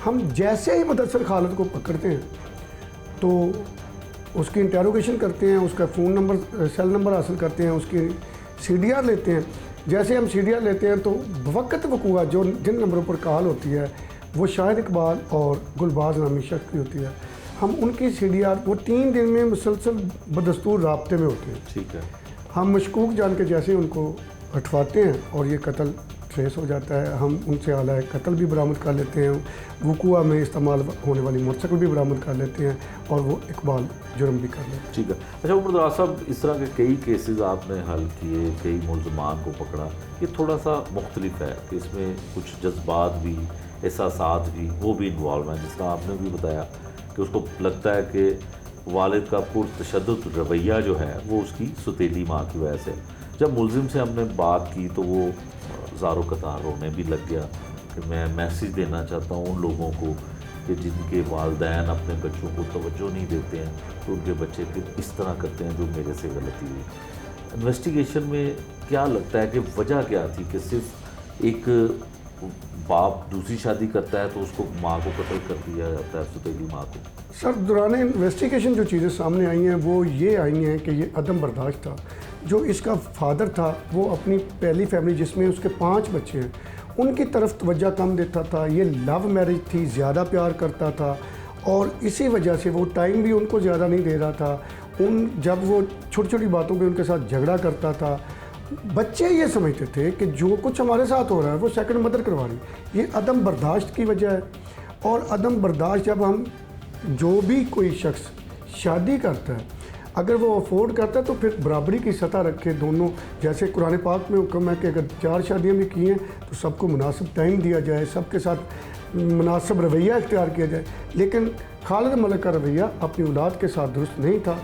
हम जैसे ही मुदस्सर खालिद को पकड़ते हैं तो उसकी इंटेरोगेशन करते हैं, उसका फ़ोन नंबर, सेल नंबर हासिल करते हैं, उसकी CDR लेते हैं। जैसे हम CDR लेते हैं तो वक़्त वकूआ जो जिन नंबरों पर कॉल होती है वो शाहिद इकबाल और गुलबाज नामी शख्स की होती है। हम उनकी CDR वो 3 दिन में मुसलसल बदस्तूर राब्ते में होते हैं। ठीक है। हम मशकूक जान के जैसे उनको हटवाते हैं और ये कत्ल ट्रेस हो जाता है। हम उनसे आला कत्ल भी बरामद कर लेते हैं, वकूआ में इस्तेमाल होने वाली मोटरसाइकिल भी बरामद कर लेते हैं और वो इकबाल जुर्म भी कर लेते हैं। ठीक है। अच्छा उमर दराज साहब, इस तरह के कई केसेस आपने हल किए, कई मुलजमान को पकड़ा, ये थोड़ा सा मुख्तलिफ है कि इसमें कुछ जज्बात भी, एहसासात भी, वो भी इन्वॉल्व हैं। जिस तरह आपने भी बताया कि उसको लगता है कि वालिद का पुरतशद्दुद रवैया जो है वो उसकी सौतेली माँ की वजह से। जब मुलजिम से हमने बात की तो वो ज़ारो कतार रोने भी लग गया कि मैं मैसेज देना चाहता हूँ उन लोगों को कि जिनके वालिदैन अपने बच्चों को तवज्जो नहीं देते हैं तो उनके बच्चे फिर इस तरह करते हैं जो मेरे से गलती हुई। इन्वेस्टिगेशन में क्या लगता है कि वजह क्या थी कि सिर्फ एक बाप दूसरी शादी करता है तो उसको माँ को कत्ल कर दिया जाता है, सौतेली माँ को? सर, दौरान इन्वेस्टिगेशन जो चीज़ें सामने आई हैं वो ये आई हैं कि ये अदम बर्दाश्त था। जो इसका फादर था वो अपनी पहली फैमिली जिसमें उसके 5 बच्चे हैं उनकी तरफ तवज्जो कम देता था। ये लव मैरिज थी, ज़्यादा प्यार करता था और इसी वजह से वो टाइम भी उनको ज़्यादा नहीं दे रहा था। जब वो छोटी छोटी बातों पे उनके साथ झगड़ा करता था, बच्चे ये समझते थे कि जो कुछ हमारे साथ हो रहा है वो सेकंड मदर करवा रही। ये अदम बर्दाश्त की वजह है। और अदम बर्दाश्त, जब हम जो भी कोई शख्स शादी करता है अगर वो अफोर्ड करता है तो फिर बराबरी की सतह रखे दोनों। जैसे कुरान पाक में हुक्म है कि अगर 4 शादियाँ भी की हैं तो सबको मुनासिब टाइम दिया जाए, सबके साथ मुनासिब रवैया इख्तियार किया जाए। लेकिन खालिद मलिक का रवैया अपनी औलाद के साथ दुरुस्त नहीं था।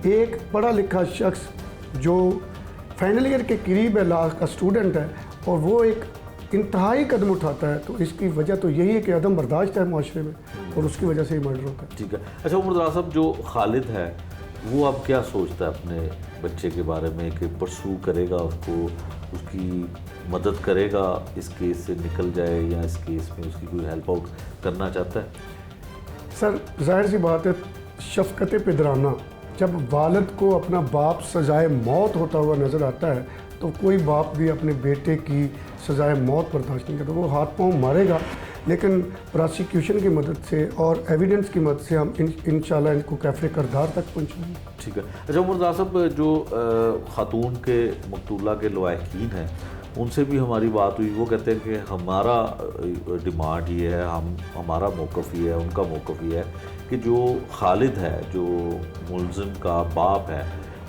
एक पढ़ा लिखा शख्स जो फाइनल ईयर के करीब है, लॉ का स्टूडेंट है, और वो एक इंतहाई कदम उठाता है तो इसकी वजह तो यही है कि अदम बर्दाश्त है माशरे में और उसकी वजह से ही मर्डर होता है। ठीक है। अच्छा उमर दराज साहब, जो खालिद है वो अब क्या सोचता है अपने बच्चे के बारे में कि परसू करेगा उसको, उसकी मदद करेगा इस केस से निकल जाए, या इस केस में उसकी कोई हेल्प आउट करना चाहता है? सर, जाहिर सी बात है, शफ़क़त पिदराना, जब वालिद को अपना बाप सजाए मौत होता हुआ नज़र आता है तो कोई बाप भी अपने बेटे की सजाए मौत बर्दाश्त नहीं करता। वो हाथ पाँव मारेगा, लेकिन प्रोसिक्यूशन की मदद से और एविडेंस की मदद से हम इंशाल्लाह इनको कैफरे करदार तक पहुँचाएंगे। ठीक है। अच्छा उमर दराज साहब, जो ख़ातून के मकतूला के लवाहिकीन हैं उनसे भी हमारी बात हुई। वो कहते हैं कि हमारा डिमांड ये है, हमारा मौक़िफ़ ये है, उनका मौक़िफ़ ये है कि जो खालिद है, जो मुलज़िम का बाप है,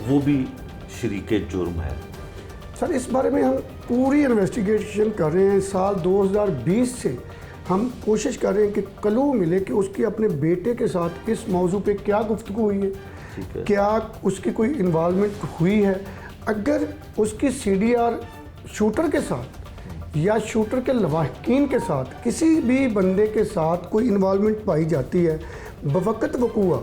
वो भी शरीके जुर्म है। सर, इस बारे में हम पूरी इन्वेस्टिगेशन कर रहे हैं। साल 2020 से हम कोशिश कर रहे हैं कि क्लू मिले कि उसकी अपने बेटे के साथ इस मौजू पे क्या गुफ्तगू हुई है, क्या उसकी कोई इन्वॉल्वमेंट हुई है। अगर उसकी CDR शूटर के साथ या शूटर के लवाहिकीन के साथ किसी भी बंदे के साथ कोई इन्वॉल्वमेंट पाई जाती है बवक़्त वक़ूआ,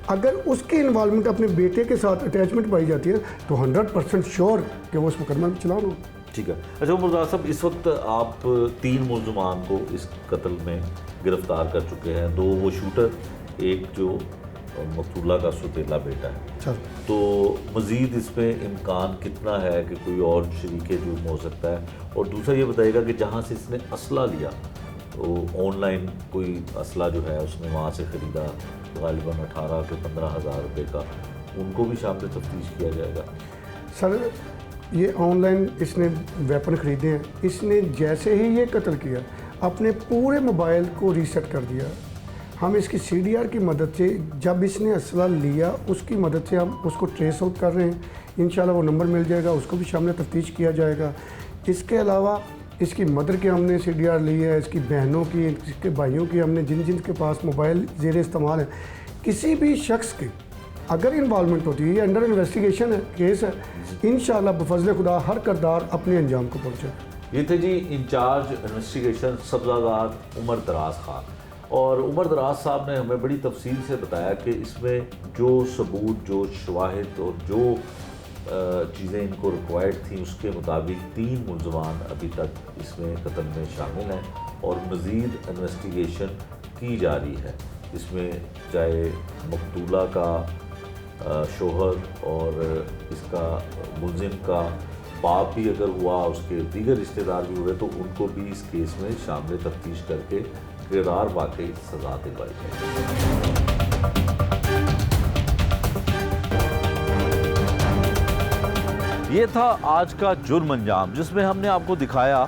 अगर उसकी इन्वॉल्वमेंट अपने बेटे के साथ अटैचमेंट पाई जाती है तो 100% श्योर कि वो उस मुकदमा में चलान हो। ठीक है। अच्छा उमर दराज साहब, इस वक्त आप 3 मुलजमान को इस कत्ल में गिरफ़्तार कर चुके हैं। 2 वो शूटर, एक जो मकतूला का सौतेला बेटा है। सर, तो मज़ीद इसमें इम्कान कितना है कि कोई और शरीके जुर्म हो सकता है? और दूसरा ये बताइएगा कि जहाँ से इसने असला लिया तो ऑनलाइन कोई असला जो है उसने वहाँ से ख़रीदा गालिबन 18 के 15,000 रुपये का, उनको भी शामिल तफ्तीश किया जाएगा? सर, ये ऑनलाइन इसने वेपन ख़रीदे हैं। इसने जैसे ही ये कत्ल किया अपने पूरे मोबाइल को रीसेट कर दिया। हम इसकी CDR की मदद से, जब इसने असला लिया उसकी मदद से हम उसको ट्रेस आउट कर रहे हैं। इंशाल्लाह वो नंबर मिल जाएगा, उसको भी शामिल तफ्तीश किया जाएगा। इसके अलावा इसकी मदर के हमने CDR ली है, इसकी बहनों की, इसके भाइयों की, हमने जिन के पास मोबाइल ज़ेर इस्तेमाल है। किसी भी शख्स के अगर इन्वॉल्वमेंट होती है, ये अंडर इन्वेस्टिगेशन है, केस है, इंशाल्लाह बफज़ल खुदा हर करदार अपने अंजाम को पहुँचे। ये थे जी इंचार्ज इन्वेस्टिगेशन सब्ज़ादार उमर दराज खान। और उमर दराज साहब ने हमें बड़ी तफसील से बताया कि इसमें जो सबूत, जो शवाहिद और जो चीज़ें इनको रिक्वायर्ड थी उसके मुताबिक 3 मुलजमान अभी तक इसमें कत्ल में शामिल हैं और मज़ीद इन्वेस्टिगेशन की जा रही है। इसमें चाहे मकतूला का शोहर और इसका मुलजिम का बाप भी अगर हुआ, उसके दीगर रिश्तेदार भी हुए, तो उनको भी इस केस में शामिल तफ्तीश करके किरदार वाकई सज़ा दिलवाई जाए। ये था आज का जुर्म अंजाम, जिसमें हमने आपको दिखाया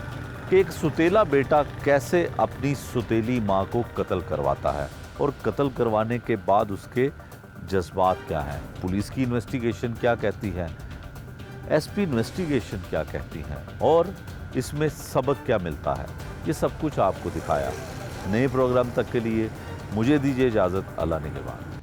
कि एक सुतेला बेटा कैसे अपनी सुतेली माँ को कत्ल करवाता है और कत्ल करवाने के बाद उसके जज्बात क्या हैं, पुलिस की इन्वेस्टिगेशन क्या कहती है, एसपी इन्वेस्टिगेशन क्या कहती है और इसमें सबक क्या मिलता है, ये सब कुछ आपको दिखाया। नए प्रोग्राम तक के लिए मुझे दीजिए इजाज़त। अल्लाह निगहबान।